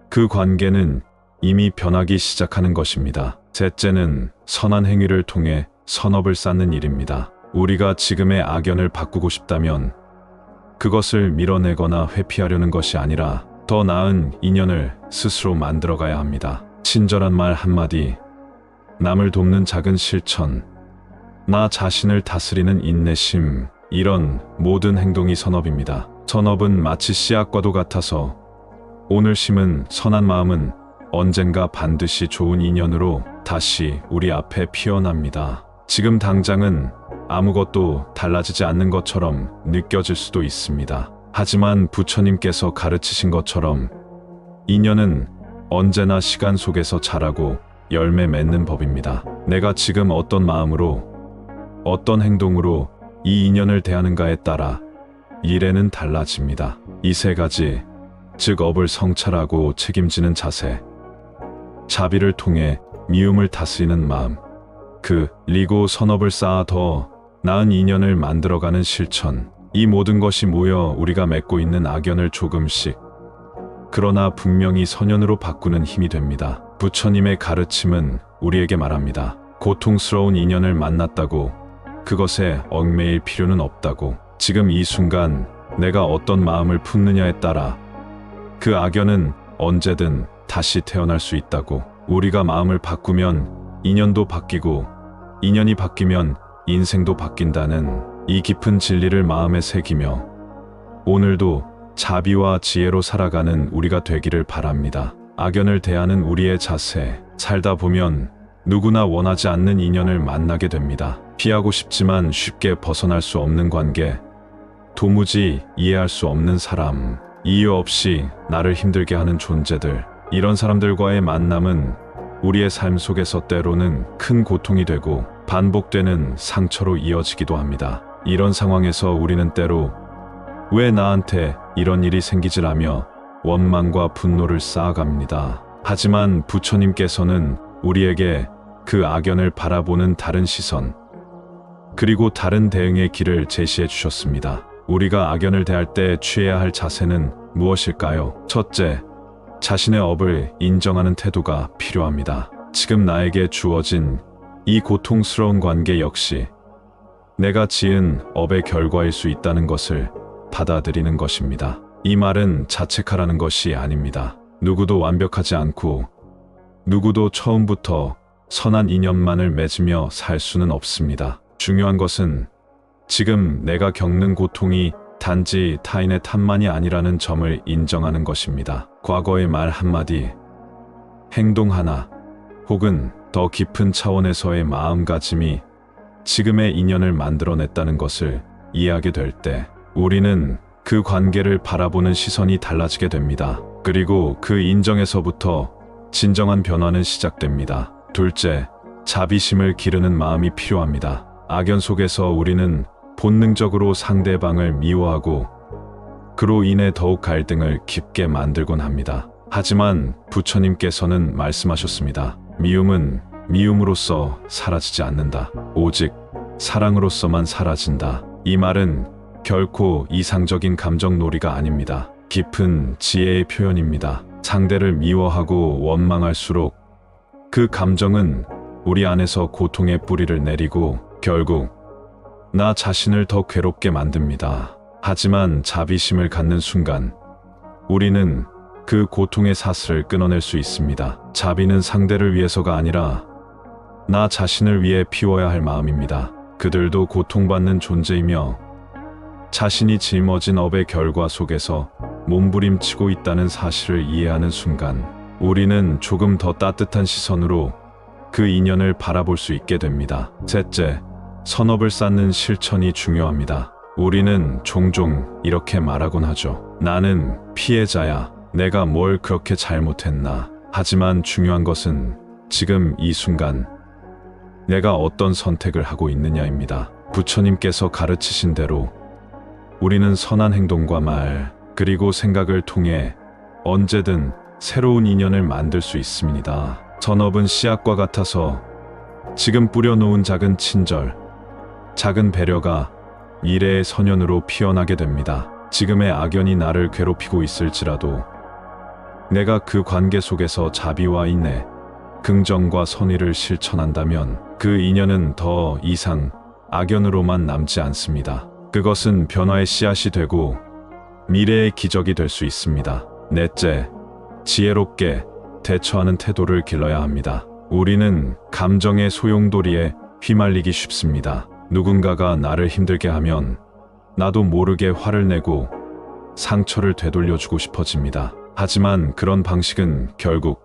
그 관계는 이미 변하기 시작하는 것입니다. 셋째는 선한 행위를 통해 선업을 쌓는 일입니다. 우리가 지금의 악연을 바꾸고 싶다면 그것을 밀어내거나 회피하려는 것이 아니라 더 나은 인연을 스스로 만들어가야 합니다. 친절한 말 한마디, 남을 돕는 작은 실천, 나 자신을 다스리는 인내심, 이런 모든 행동이 선업입니다. 선업은 마치 씨앗과도 같아서 오늘 심은 선한 마음은 언젠가 반드시 좋은 인연으로 다시 우리 앞에 피어납니다. 지금 당장은 아무것도 달라지지 않는 것처럼 느껴질 수도 있습니다. 하지만 부처님께서 가르치신 것처럼 인연은 언제나 시간 속에서 자라고 열매 맺는 법입니다. 내가 지금 어떤 마음으로, 어떤 행동으로 이 인연을 대하는가에 따라 미래는 달라집니다. 이 세 가지, 즉 업을 성찰하고 책임지는 자세, 자비를 통해 미움을 다스리는 마음, 그리고 선업을 쌓아 더 나은 인연을 만들어가는 실천, 이 모든 것이 모여 우리가 맺고 있는 악연을 조금씩, 그러나 분명히 선연으로 바꾸는 힘이 됩니다. 부처님의 가르침은 우리에게 말합니다. 고통스러운 인연을 만났다고 그것에 얽매일 필요는 없다고. 지금 이 순간 내가 어떤 마음을 품느냐에 따라 그 악연은 언제든 다시 태어날 수 있다고. 우리가 마음을 바꾸면 인연도 바뀌고 인연이 바뀌면 인생도 바뀐다는 이 깊은 진리를 마음에 새기며 오늘도 자비와 지혜로 살아가는 우리가 되기를 바랍니다. 악연을 대하는 우리의 자세, 살다 보면 누구나 원하지 않는 인연을 만나게 됩니다. 피하고 싶지만 쉽게 벗어날 수 없는 관계, 도무지 이해할 수 없는 사람, 이유 없이 나를 힘들게 하는 존재들, 이런 사람들과의 만남은 우리의 삶 속에서 때로는 큰 고통이 되고 반복되는 상처로 이어지기도 합니다. 이런 상황에서 우리는 때로 왜 나한테 이런 일이 생기지라며 원망과 분노를 쌓아갑니다. 하지만 부처님께서는 우리에게 그 악연을 바라보는 다른 시선, 그리고 다른 대응의 길을 제시해 주셨습니다. 우리가 악연을 대할 때 취해야 할 자세는 무엇일까요? 첫째, 자신의 업을 인정하는 태도가 필요합니다. 지금 나에게 주어진 이 고통스러운 관계 역시 내가 지은 업의 결과일 수 있다는 것을 받아들이는 것입니다. 이 말은 자책하라는 것이 아닙니다. 누구도 완벽하지 않고 누구도 처음부터 선한 인연만을 맺으며 살 수는 없습니다. 중요한 것은 지금 내가 겪는 고통이 단지 타인의 탓만이 아니라는 점을 인정하는 것입니다. 과거의 말 한마디, 행동 하나, 혹은 더 깊은 차원에서의 마음가짐이 지금의 인연을 만들어냈다는 것을 이해하게 될 때 우리는 그 관계를 바라보는 시선이 달라지게 됩니다. 그리고 그 인정에서부터 진정한 변화는 시작됩니다. 둘째, 자비심을 기르는 마음이 필요합니다. 악연 속에서 우리는 본능적으로 상대방을 미워하고 그로 인해 더욱 갈등을 깊게 만들곤 합니다. 하지만 부처님께서는 말씀하셨습니다. 미움은 미움으로써 사라지지 않는다. 오직 사랑으로서만 사라진다. 이 말은 결코 이상적인 감정놀이가 아닙니다. 깊은 지혜의 표현입니다. 상대를 미워하고 원망할수록 그 감정은 우리 안에서 고통의 뿌리를 내리고 결국 나 자신을 더 괴롭게 만듭니다. 하지만 자비심을 갖는 순간 우리는 그 고통의 사슬을 끊어낼 수 있습니다. 자비는 상대를 위해서가 아니라 나 자신을 위해 피워야 할 마음입니다. 그들도 고통받는 존재이며 자신이 짊어진 업의 결과 속에서 몸부림치고 있다는 사실을 이해하는 순간 우리는 조금 더 따뜻한 시선으로 그 인연을 바라볼 수 있게 됩니다. 셋째, 선업을 쌓는 실천이 중요합니다. 우리는 종종 이렇게 말하곤 하죠. 나는 피해자야. 내가 뭘 그렇게 잘못했나. 하지만 중요한 것은 지금 이 순간 내가 어떤 선택을 하고 있느냐입니다. 부처님께서 가르치신 대로 우리는 선한 행동과 말, 그리고 생각을 통해 언제든 새로운 인연을 만들 수 있습니다. 선업은 씨앗과 같아서 지금 뿌려놓은 작은 친절, 작은 배려가 미래의 선연으로 피어나게 됩니다. 지금의 악연이 나를 괴롭히고 있을지라도 내가 그 관계 속에서 자비와 인내, 긍정과 선의를 실천한다면 그 인연은 더 이상 악연으로만 남지 않습니다. 그것은 변화의 씨앗이 되고 미래의 기적이 될 수 있습니다. 넷째, 지혜롭게 대처하는 태도를 길러야 합니다. 우리는 감정의 소용돌이에 휘말리기 쉽습니다. 누군가가 나를 힘들게 하면 나도 모르게 화를 내고 상처를 되돌려주고 싶어집니다. 하지만 그런 방식은 결국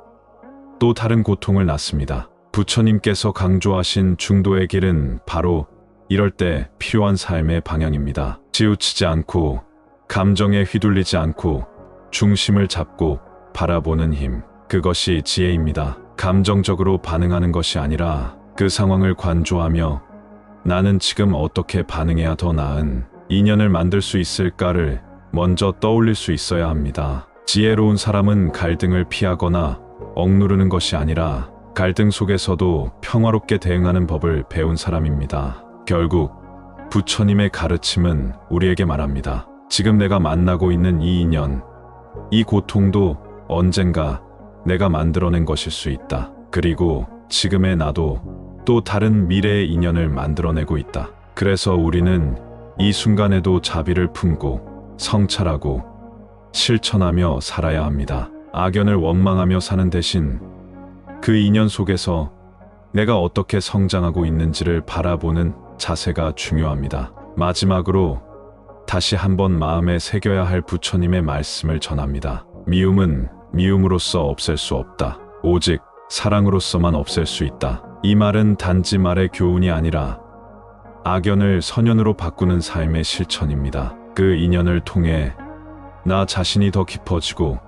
또 다른 고통을 낳습니다. 부처님께서 강조하신 중도의 길은 바로 이럴 때 필요한 삶의 방향입니다. 치우치지 않고 감정에 휘둘리지 않고 중심을 잡고 바라보는 힘, 그것이 지혜입니다. 감정적으로 반응하는 것이 아니라 그 상황을 관조하며 나는 지금 어떻게 반응해야 더 나은 인연을 만들 수 있을까를 먼저 떠올릴 수 있어야 합니다. 지혜로운 사람은 갈등을 피하거나 억누르는 것이 아니라 갈등 속에서도 평화롭게 대응하는 법을 배운 사람입니다. 결국 부처님의 가르침은 우리에게 말합니다. 지금 내가 만나고 있는 이 인연, 이 고통도 언젠가 내가 만들어낸 것일 수 있다. 그리고 지금의 나도 또 다른 미래의 인연을 만들어내고 있다. 그래서 우리는 이 순간에도 자비를 품고 성찰하고 실천하며 살아야 합니다. 악연을 원망하며 사는 대신 그 인연 속에서 내가 어떻게 성장하고 있는지를 바라보는 자세가 중요합니다. 마지막으로 다시 한번 마음에 새겨야 할 부처님의 말씀을 전합니다. 미움은 미움으로써 없앨 수 없다. 오직 사랑으로서만 없앨 수 있다. 이 말은 단지 말의 교훈이 아니라 악연을 선연으로 바꾸는 삶의 실천입니다. 그 인연을 통해 나 자신이 더 깊어지고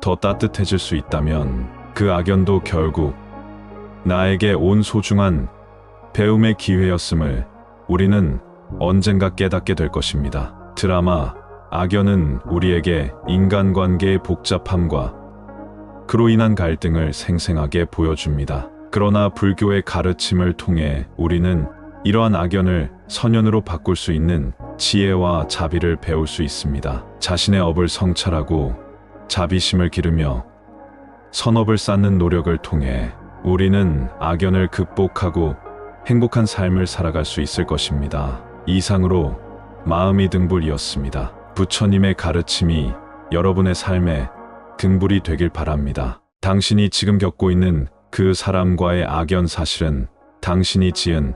더 따뜻해질 수 있다면 그 악연도 결국 나에게 온 소중한 배움의 기회였음을 우리는 언젠가 깨닫게 될 것입니다. 드라마 악연은 우리에게 인간관계의 복잡함과 그로 인한 갈등을 생생하게 보여줍니다. 그러나 불교의 가르침을 통해 우리는 이러한 악연을 선연으로 바꿀 수 있는 지혜와 자비를 배울 수 있습니다. 자신의 업을 성찰하고 자비심을 기르며 선업을 쌓는 노력을 통해 우리는 악연을 극복하고 행복한 삶을 살아갈 수 있을 것입니다. 이상으로 마음이 등불이었습니다. 부처님의 가르침이 여러분의 삶에 긍불이 되길 바랍니다. 당신이 지금 겪고 있는 그 사람과의 악연 사실은 당신이 지은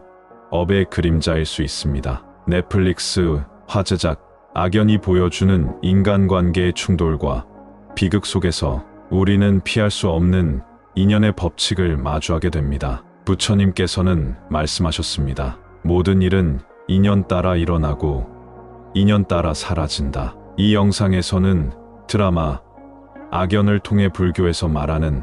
업의 그림자일 수 있습니다. 넷플릭스 화제작 악연이 보여주는 인간관계의 충돌과 비극 속에서 우리는 피할 수 없는 인연의 법칙을 마주하게 됩니다. 부처님께서는 말씀하셨습니다. 모든 일은 인연 따라 일어나고 인연 따라 사라진다. 이 영상에서는 드라마 악연을 통해 불교에서 말하는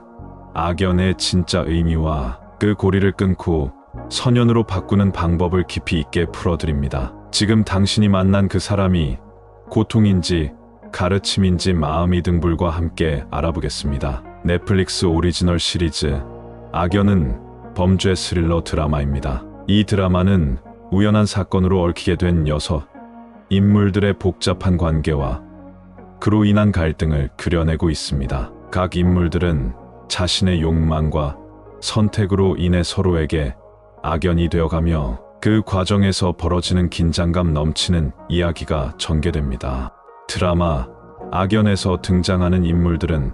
악연의 진짜 의미와 그 고리를 끊고 선연으로 바꾸는 방법을 깊이 있게 풀어드립니다. 지금 당신이 만난 그 사람이 고통인지 가르침인지 마음이 등불과 함께 알아보겠습니다. 넷플릭스 오리지널 시리즈 악연은 범죄 스릴러 드라마입니다. 이 드라마는 우연한 사건으로 얽히게 된 여섯 인물들의 복잡한 관계와 그로 인한 갈등을 그려내고 있습니다. 각 인물들은 자신의 욕망과 선택으로 인해 서로에게 악연이 되어가며 그 과정에서 벌어지는 긴장감 넘치는 이야기가 전개됩니다. 드라마 악연에서 등장하는 인물들은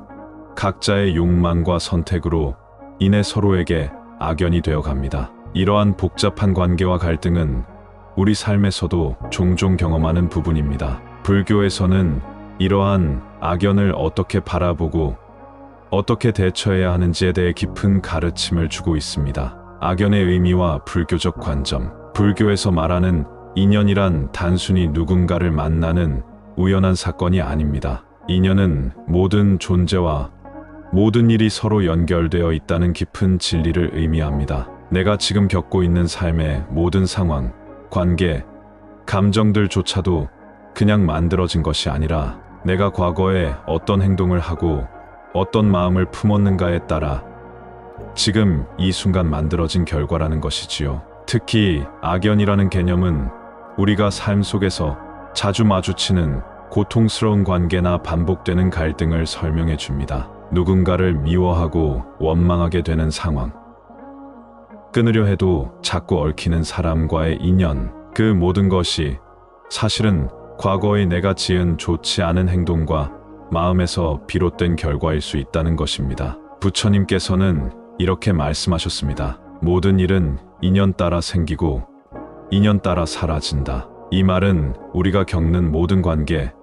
각자의 욕망과 선택으로 인해 서로에게 악연이 되어갑니다. 이러한 복잡한 관계와 갈등은 우리 삶에서도 종종 경험하는 부분입니다. 불교에서는 이러한 악연을 어떻게 바라보고 어떻게 대처해야 하는지에 대해 깊은 가르침을 주고 있습니다. 악연의 의미와 불교적 관점. 불교에서 말하는 인연이란 단순히 누군가를 만나는 우연한 사건이 아닙니다. 인연은 모든 존재와 모든 일이 서로 연결되어 있다는 깊은 진리를 의미합니다. 내가 지금 겪고 있는 삶의 모든 상황, 관계, 감정들조차도 그냥 만들어진 것이 아니라 내가 과거에 어떤 행동을 하고 어떤 마음을 품었는가에 따라 지금 이 순간 만들어진 결과라는 것이지요. 특히 악연이라는 개념은 우리가 삶 속에서 자주 마주치는 고통스러운 관계나 반복되는 갈등을 설명해 줍니다. 누군가를 미워하고 원망하게 되는 상황, 끊으려 해도 자꾸 얽히는 사람과의 인연, 그 모든 것이 사실은 과거의 내가 지은 좋지 않은 행동과 마음에서 비롯된 결과일 수 있다는 것입니다. 부처님께서는 이렇게 말씀하셨습니다. 모든 일은 인연 따라 생기고 인연 따라 사라진다. 이 말은 우리가 겪는 모든 관계,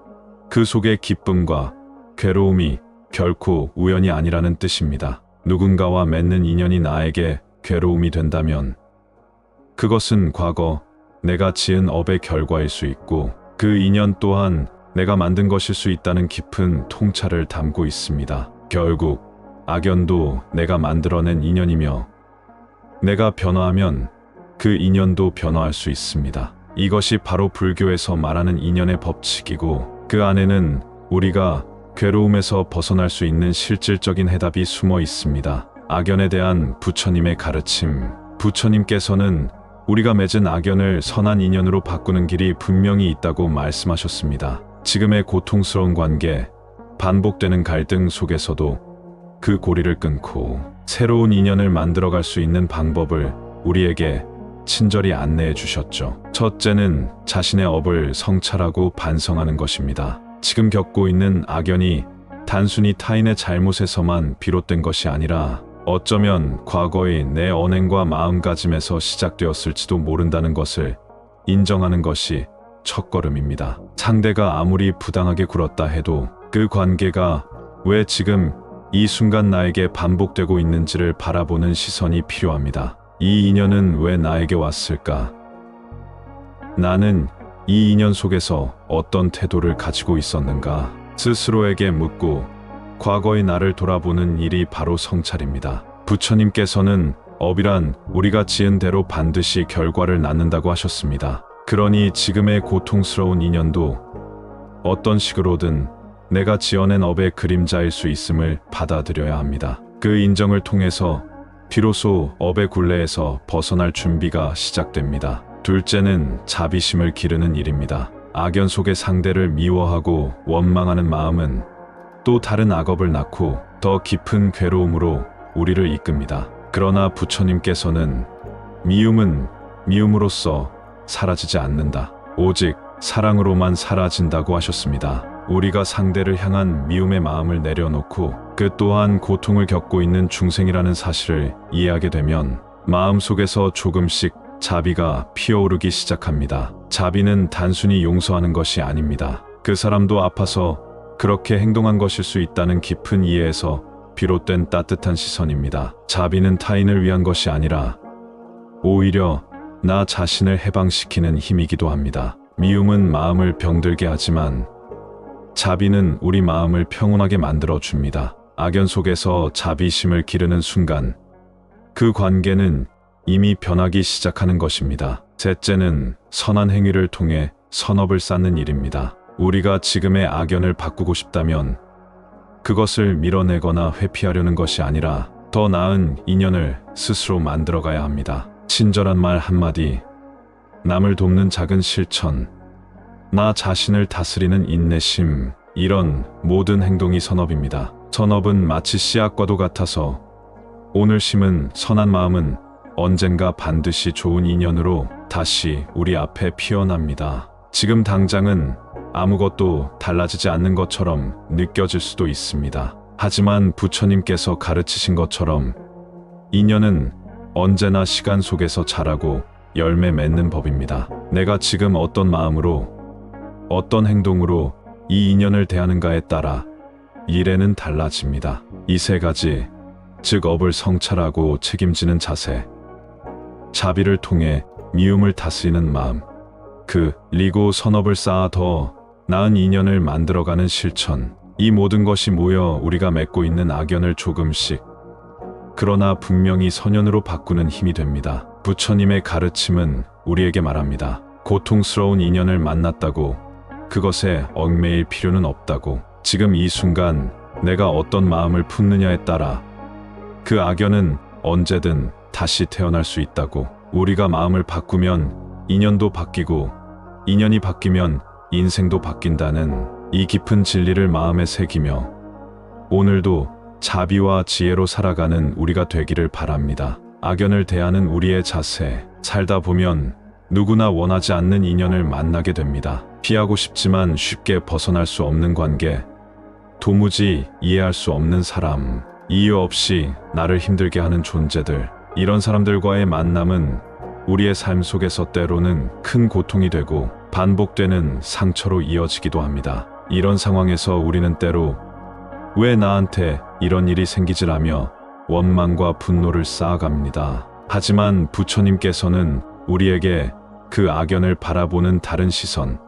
그 속의 기쁨과 괴로움이 결코 우연이 아니라는 뜻입니다. 누군가와 맺는 인연이 나에게 괴로움이 된다면 그것은 과거 내가 지은 업의 결과일 수 있고 그 인연 또한 내가 만든 것일 수 있다는 깊은 통찰을 담고 있습니다. 결국 악연도 내가 만들어낸 인연이며 내가 변화하면 그 인연도 변화할 수 있습니다. 이것이 바로 불교에서 말하는 인연의 법칙이고 그 안에는 우리가 괴로움에서 벗어날 수 있는 실질적인 해답이 숨어 있습니다. 악연에 대한 부처님의 가르침. 부처님께서는 우리가 맺은 악연을 선한 인연으로 바꾸는 길이 분명히 있다고 말씀하셨습니다. 지금의 고통스러운 관계, 반복되는 갈등 속에서도 그 고리를 끊고 새로운 인연을 만들어갈 수 있는 방법을 우리에게 친절히 안내해 주셨죠. 첫째는 자신의 업을 성찰하고 반성하는 것입니다. 지금 겪고 있는 악연이 단순히 타인의 잘못에서만 비롯된 것이 아니라 어쩌면 과거의 내 언행과 마음가짐에서 시작되었을지도 모른다는 것을 인정하는 것이 첫걸음입니다. 상대가 아무리 부당하게 굴었다 해도 그 관계가 왜 지금 이 순간 나에게 반복되고 있는지를 바라보는 시선이 필요합니다. 이 인연은 왜 나에게 왔을까? 나는 이 인연 속에서 어떤 태도를 가지고 있었는가? 스스로에게 묻고 과거의 나를 돌아보는 일이 바로 성찰입니다. 부처님께서는 업이란 우리가 지은 대로 반드시 결과를 낳는다고 하셨습니다. 그러니 지금의 고통스러운 인연도 어떤 식으로든 내가 지어낸 업의 그림자일 수 있음을 받아들여야 합니다. 그 인정을 통해서 비로소 업의 굴레에서 벗어날 준비가 시작됩니다. 둘째는 자비심을 기르는 일입니다. 악연 속의 상대를 미워하고 원망하는 마음은 또 다른 악업을 낳고 더 깊은 괴로움으로 우리를 이끕니다. 그러나 부처님께서는 미움은 미움으로써 사라지지 않는다. 오직 사랑으로만 사라진다고 하셨습니다. 우리가 상대를 향한 미움의 마음을 내려놓고 그 또한 고통을 겪고 있는 중생이라는 사실을 이해하게 되면 마음속에서 조금씩 자비가 피어오르기 시작합니다. 자비는 단순히 용서하는 것이 아닙니다. 그 사람도 아파서 그렇게 행동한 것일 수 있다는 깊은 이해에서 비롯된 따뜻한 시선입니다. 자비는 타인을 위한 것이 아니라 오히려 나 자신을 해방시키는 힘이기도 합니다. 미움은 마음을 병들게 하지만 자비는 우리 마음을 평온하게 만들어줍니다. 악연 속에서 자비심을 기르는 순간 그 관계는 이미 변하기 시작하는 것입니다. 셋째는 선한 행위를 통해 선업을 쌓는 일입니다. 우리가 지금의 악연을 바꾸고 싶다면 그것을 밀어내거나 회피하려는 것이 아니라 더 나은 인연을 스스로 만들어가야 합니다. 친절한 말 한마디, 남을 돕는 작은 실천, 나 자신을 다스리는 인내심, 이런 모든 행동이 선업입니다. 선업은 마치 씨앗과도 같아서 오늘 심은 선한 마음은 언젠가 반드시 좋은 인연으로 다시 우리 앞에 피어납니다. 지금 당장은 아무것도 달라지지 않는 것처럼 느껴질 수도 있습니다. 하지만 부처님께서 가르치신 것처럼 인연은 언제나 시간 속에서 자라고 열매 맺는 법입니다. 내가 지금 어떤 마음으로, 어떤 행동으로 이 인연을 대하는가에 따라 미래는 달라집니다. 이 세 가지, 즉 업을 성찰하고 책임지는 자세, 자비를 통해 미움을 다스리는 마음, 그리고 선업을 쌓아 더 나은 인연을 만들어가는 실천, 이 모든 것이 모여 우리가 맺고 있는 악연을 조금씩, 그러나 분명히 선연으로 바꾸는 힘이 됩니다. 부처님의 가르침은 우리에게 말합니다. 고통스러운 인연을 만났다고 그것에 얽매일 필요는 없다고. 지금 이 순간 내가 어떤 마음을 품느냐에 따라 그 악연은 언제든 다시 태어날 수 있다고. 우리가 마음을 바꾸면 인연도 바뀌고 인연이 바뀌면 인생도 바뀐다는 이 깊은 진리를 마음에 새기며 오늘도 자비와 지혜로 살아가는 우리가 되기를 바랍니다. 악연을 대하는 우리의 자세, 살다 보면 누구나 원하지 않는 인연을 만나게 됩니다. 피하고 싶지만 쉽게 벗어날 수 없는 관계, 도무지 이해할 수 없는 사람, 이유 없이 나를 힘들게 하는 존재들, 이런 사람들과의 만남은 우리의 삶 속에서 때로는 큰 고통이 되고 반복되는 상처로 이어지기도 합니다. 이런 상황에서 우리는 때로 왜 나한테 이런 일이 생기지라며 원망과 분노를 쌓아갑니다. 하지만 부처님께서는 우리에게 그 악연을 바라보는 다른 시선,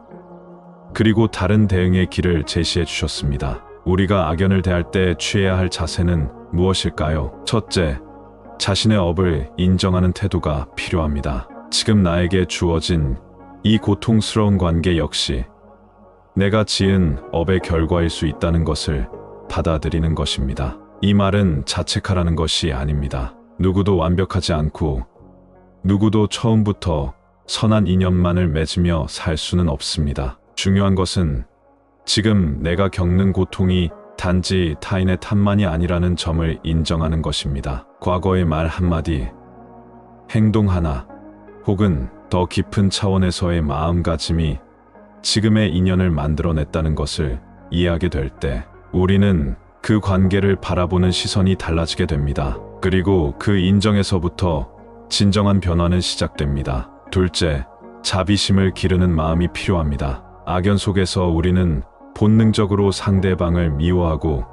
그리고 다른 대응의 길을 제시해 주셨습니다. 우리가 악연을 대할 때 취해야 할 자세는 무엇일까요? 첫째, 자신의 업을 인정하는 태도가 필요합니다. 지금 나에게 주어진 이 고통스러운 관계 역시 내가 지은 업의 결과일 수 있다는 것을 받아들이는 것입니다. 이 말은 자책하라는 것이 아닙니다. 누구도 완벽하지 않고 누구도 처음부터 선한 인연만을 맺으며 살 수는 없습니다. 중요한 것은 지금 내가 겪는 고통이 단지 타인의 탓만이 아니라는 점을 인정하는 것입니다. 과거의 말 한마디, 행동 하나, 혹은 더 깊은 차원에서의 마음가짐이 지금의 인연을 만들어냈다는 것을 이해하게 될 때 우리는 그 관계를 바라보는 시선이 달라지게 됩니다. 그리고 그 인정에서부터 진정한 변화는 시작됩니다. 둘째, 자비심을 기르는 마음이 필요합니다. 악연 속에서 우리는 본능적으로 상대방을 미워하고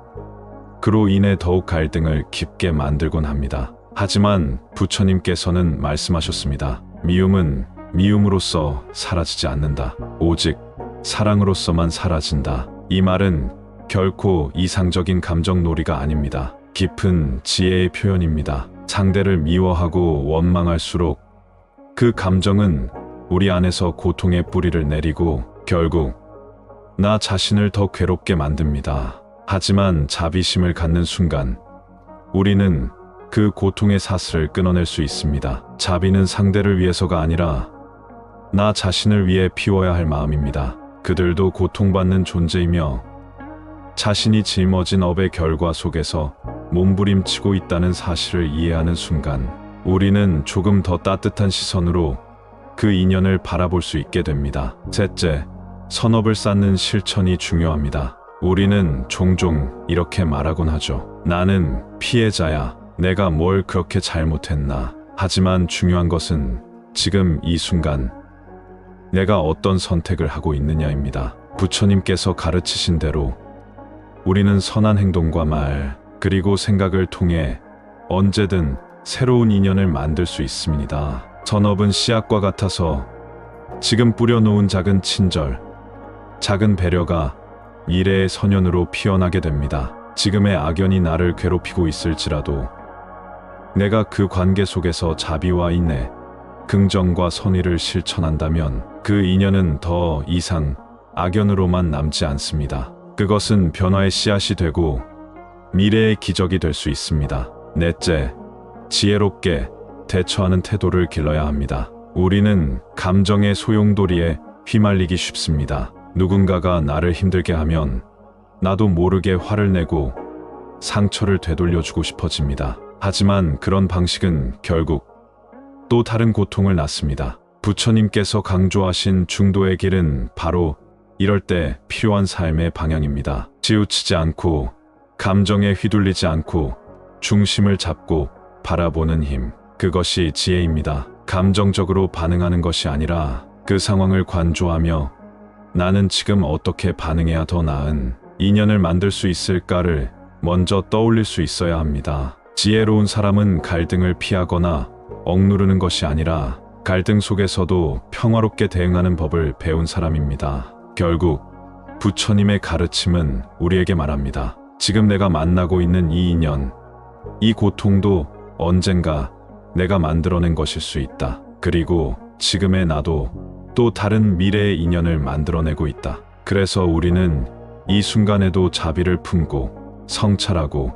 그로 인해 더욱 갈등을 깊게 만들곤 합니다. 하지만 부처님께서는 말씀하셨습니다. 미움은 미움으로써 사라지지 않는다. 오직 사랑으로서만 사라진다. 이 말은 결코 이상적인 감정놀이가 아닙니다. 깊은 지혜의 표현입니다. 상대를 미워하고 원망할수록 그 감정은 우리 안에서 고통의 뿌리를 내리고 결국 나 자신을 더 괴롭게 만듭니다. 하지만 자비심을 갖는 순간 우리는 그 고통의 사슬을 끊어낼 수 있습니다. 자비는 상대를 위해서가 아니라 나 자신을 위해 피워야 할 마음입니다. 그들도 고통받는 존재이며 자신이 짊어진 업의 결과 속에서 몸부림치고 있다는 사실을 이해하는 순간 우리는 조금 더 따뜻한 시선으로 그 인연을 바라볼 수 있게 됩니다. 셋째, 선업을 쌓는 실천이 중요합니다. 우리는 종종 이렇게 말하곤 하죠. 나는 피해자야. 내가 뭘 그렇게 잘못했나. 하지만 중요한 것은 지금 이 순간 내가 어떤 선택을 하고 있느냐입니다. 부처님께서 가르치신 대로 우리는 선한 행동과 말, 그리고 생각을 통해 언제든 새로운 인연을 만들 수 있습니다. 선업은 씨앗과 같아서 지금 뿌려놓은 작은 친절, 작은 배려가 미래의 선연으로 피어나게 됩니다. 지금의 악연이 나를 괴롭히고 있을지라도 내가 그 관계 속에서 자비와 인내, 긍정과 선의를 실천한다면 그 인연은 더 이상 악연으로만 남지 않습니다. 그것은 변화의 씨앗이 되고 미래의 기적이 될 수 있습니다. 넷째, 지혜롭게 대처하는 태도를 길러야 합니다. 우리는 감정의 소용돌이에 휘말리기 쉽습니다. 누군가가 나를 힘들게 하면 나도 모르게 화를 내고 상처를 되돌려주고 싶어집니다. 하지만 그런 방식은 결국 또 다른 고통을 낳습니다. 부처님께서 강조하신 중도의 길은 바로 이럴 때 필요한 삶의 방향입니다. 치우치지 않고 감정에 휘둘리지 않고 중심을 잡고 바라보는 힘, 그것이 지혜입니다. 감정적으로 반응하는 것이 아니라 그 상황을 관조하며 나는 지금 어떻게 반응해야 더 나은 인연을 만들 수 있을까를 먼저 떠올릴 수 있어야 합니다. 지혜로운 사람은 갈등을 피하거나 억누르는 것이 아니라 갈등 속에서도 평화롭게 대응하는 법을 배운 사람입니다. 결국 부처님의 가르침은 우리에게 말합니다. 지금 내가 만나고 있는 이 인연, 이 고통도 언젠가 내가 만들어낸 것일 수 있다. 그리고 지금의 나도 또 다른 미래의 인연을 만들어내고 있다. 그래서 우리는 이 순간에도 자비를 품고 성찰하고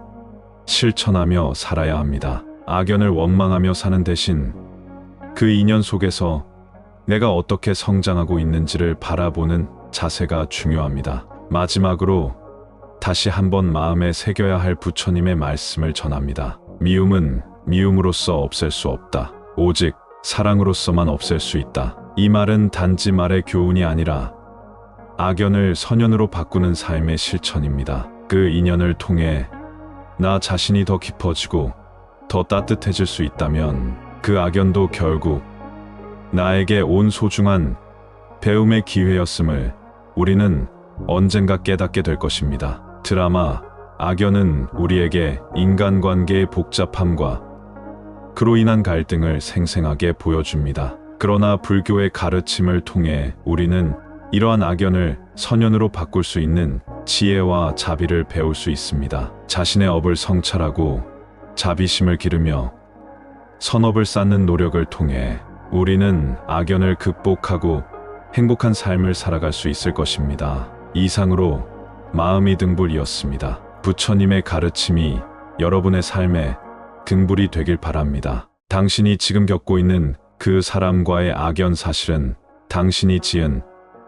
실천하며 살아야 합니다. 악연을 원망하며 사는 대신 그 인연 속에서 내가 어떻게 성장하고 있는지를 바라보는 자세가 중요합니다. 마지막으로 다시 한번 마음에 새겨야 할 부처님의 말씀을 전합니다. 미움은 미움으로써 없앨 수 없다. 오직 사랑으로서만 없앨 수 있다. 이 말은 단지 말의 교훈이 아니라 악연을 선연으로 바꾸는 삶의 실천입니다. 그 인연을 통해 나 자신이 더 깊어지고 더 따뜻해질 수 있다면 그 악연도 결국 나에게 온 소중한 배움의 기회였음을 우리는 언젠가 깨닫게 될 것입니다. 드라마 악연은 우리에게 인간관계의 복잡함과 그로 인한 갈등을 생생하게 보여줍니다. 그러나 불교의 가르침을 통해 우리는 이러한 악연을 선연으로 바꿀 수 있는 지혜와 자비를 배울 수 있습니다. 자신의 업을 성찰하고 자비심을 기르며 선업을 쌓는 노력을 통해 우리는 악연을 극복하고 행복한 삶을 살아갈 수 있을 것입니다. 이상으로 마음이 등불이었습니다. 부처님의 가르침이 여러분의 삶에 등불이 되길 바랍니다. 당신이 지금 겪고 있는 그 사람과의 악연, 사실은 당신이 지은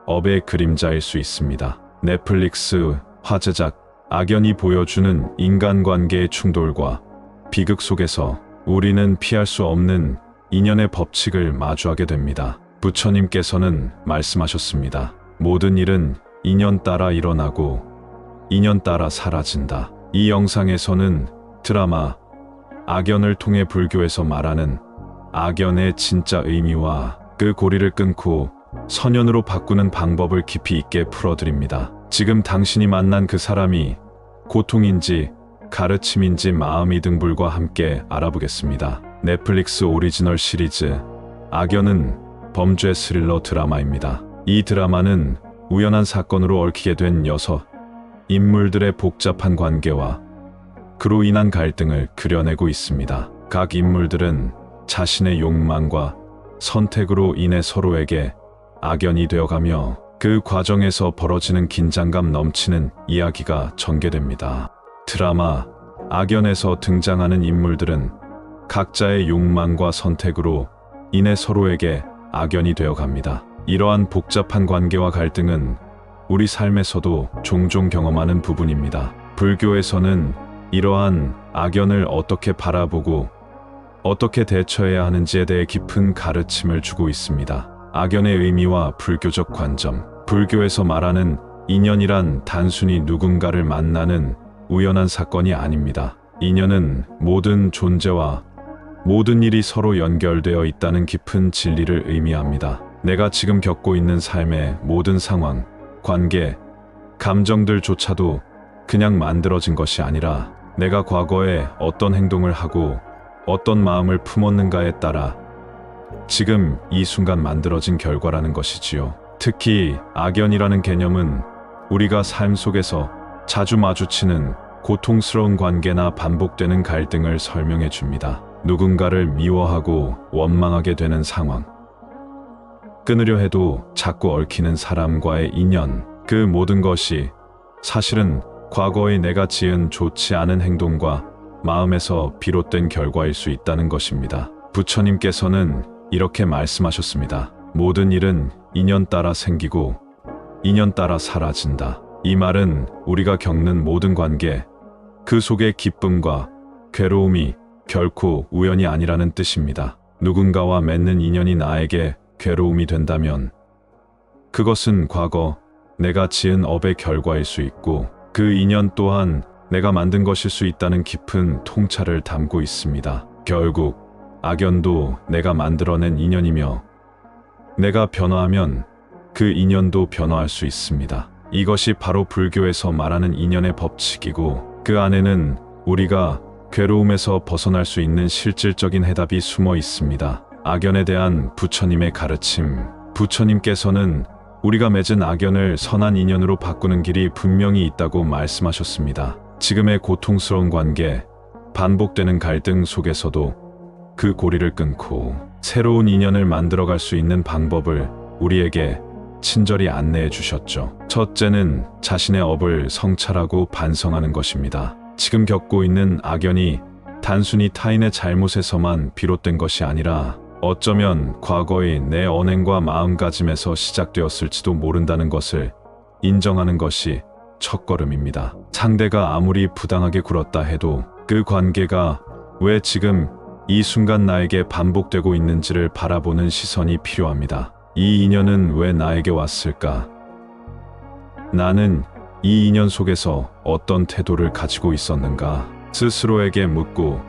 업의 그림자일 수 있습니다. 넷플릭스 화제작 악연이 보여주는 인간관계의 충돌과 비극 속에서 우리는 피할 수 없는 인연의 법칙을 마주하게 됩니다. 부처님께서는 말씀하셨습니다. 모든 일은 인연 따라 일어나고 인연 따라 사라진다. 이 영상에서는 드라마 악연을 통해 불교에서 말하는 악연의 진짜 의미와 그 고리를 끊고 선연으로 바꾸는 방법을 깊이 있게 풀어드립니다. 지금 당신이 만난 그 사람이 고통인지 가르침인지 마음이 등불과 함께 알아보겠습니다. 넷플릭스 오리지널 시리즈 악연은 범죄 스릴러 드라마입니다. 이 드라마는 우연한 사건으로 얽히게 된 여섯 인물들의 복잡한 관계와 그로 인한 갈등을 그려내고 있습니다. 각 인물들은 자신의 욕망과 선택으로 인해 서로에게 악연이 되어가며 그 과정에서 벌어지는 긴장감 넘치는 이야기가 전개됩니다. 드라마 악연에서 등장하는 인물들은 각자의 욕망과 선택으로 인해 서로에게 악연이 되어갑니다. 이러한 복잡한 관계와 갈등은 우리 삶에서도 종종 경험하는 부분입니다. 불교에서는 이러한 악연을 어떻게 바라보고 어떻게 대처해야 하는지에 대해 깊은 가르침을 주고 있습니다. 악연의 의미와 불교적 관점, 불교에서 말하는 인연이란 단순히 누군가를 만나는 우연한 사건이 아닙니다. 인연은 모든 존재와 모든 일이 서로 연결되어 있다는 깊은 진리를 의미합니다. 내가 지금 겪고 있는 삶의 모든 상황, 관계, 감정들조차도 그냥 만들어진 것이 아니라 내가 과거에 어떤 행동을 하고 어떤 마음을 품었는가에 따라 지금 이 순간 만들어진 결과라는 것이지요. 특히 악연이라는 개념은 우리가 삶 속에서 자주 마주치는 고통스러운 관계나 반복되는 갈등을 설명해 줍니다. 누군가를 미워하고 원망하게 되는 상황, 끊으려 해도 자꾸 얽히는 사람과의 인연, 그 모든 것이 사실은 과거의 내가 지은 좋지 않은 행동과 마음에서 비롯된 결과일 수 있다는 것입니다. 부처님께서는 이렇게 말씀하셨습니다. 모든 일은 인연 따라 생기고 인연 따라 사라진다. 이 말은 우리가 겪는 모든 관계, 그 속의 기쁨과 괴로움이 결코 우연이 아니라는 뜻입니다. 누군가와 맺는 인연이 나에게 괴로움이 된다면 그것은 과거 내가 지은 업의 결과일 수 있고 그 인연 또한 내가 만든 것일 수 있다는 깊은 통찰을 담고 있습니다. 결국 악연도 내가 만들어낸 인연이며 내가 변화하면 그 인연도 변화할 수 있습니다. 이것이 바로 불교에서 말하는 인연의 법칙이고 그 안에는 우리가 괴로움에서 벗어날 수 있는 실질적인 해답이 숨어 있습니다. 악연에 대한 부처님의 가르침. 부처님께서는 우리가 맺은 악연을 선한 인연으로 바꾸는 길이 분명히 있다고 말씀하셨습니다. 지금의 고통스러운 관계, 반복되는 갈등 속에서도 그 고리를 끊고 새로운 인연을 만들어갈 수 있는 방법을 우리에게 친절히 안내해 주셨죠. 첫째는 자신의 업을 성찰하고 반성하는 것입니다. 지금 겪고 있는 악연이 단순히 타인의 잘못에서만 비롯된 것이 아니라 어쩌면 과거의 내 언행과 마음가짐에서 시작되었을지도 모른다는 것을 인정하는 것이 첫걸음입니다. 상대가 아무리 부당하게 굴었다 해도 그 관계가 왜 지금 이 순간 나에게 반복되고 있는지를 바라보는 시선이 필요합니다. 이 인연은 왜 나에게 왔을까? 나는 이 인연 속에서 어떤 태도를 가지고 있었는가? 스스로에게 묻고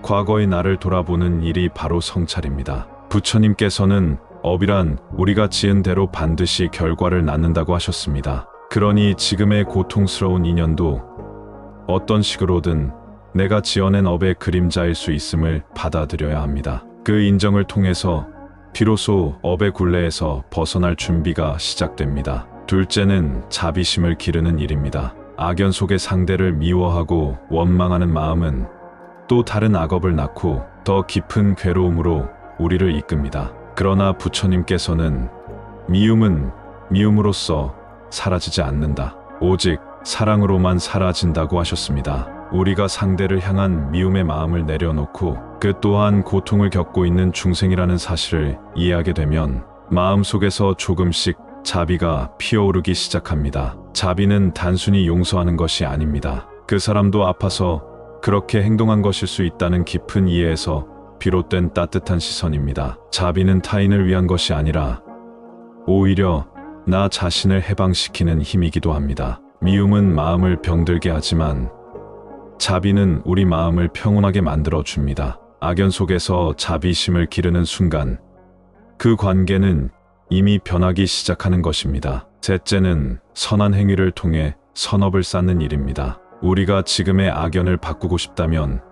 과거의 나를 돌아보는 일이 바로 성찰입니다. 부처님께서는 업이란 우리가 지은 대로 반드시 결과를 낳는다고 하셨습니다. 그러니 지금의 고통스러운 인연도 어떤 식으로든 내가 지어낸 업의 그림자일 수 있음을 받아들여야 합니다. 그 인정을 통해서 비로소 업의 굴레에서 벗어날 준비가 시작됩니다. 둘째는 자비심을 기르는 일입니다. 악연 속의 상대를 미워하고 원망하는 마음은 또 다른 악업을 낳고 더 깊은 괴로움으로 우리를 이끕니다. 그러나 부처님께서는 미움은 미움으로써 사라지지 않는다. 오직 사랑으로만 사라진다고 하셨습니다. 우리가 상대를 향한 미움의 마음을 내려놓고 그 또한 고통을 겪고 있는 중생이라는 사실을 이해하게 되면 마음속에서 조금씩 자비가 피어오르기 시작합니다. 자비는 단순히 용서하는 것이 아닙니다. 그 사람도 아파서 그렇게 행동한 것일 수 있다는 깊은 이해에서 비롯된 따뜻한 시선입니다. 자비는 타인을 위한 것이 아니라 오히려 나 자신을 해방시키는 힘이기도 합니다. 미움은 마음을 병들게 하지만 자비는 우리 마음을 평온하게 만들어 줍니다. 악연 속에서 자비심을 기르는 순간 그 관계는 이미 변하기 시작하는 것입니다. 셋째는 선한 행위를 통해 선업을 쌓는 일입니다. 우리가 지금의 악연을 바꾸고 싶다면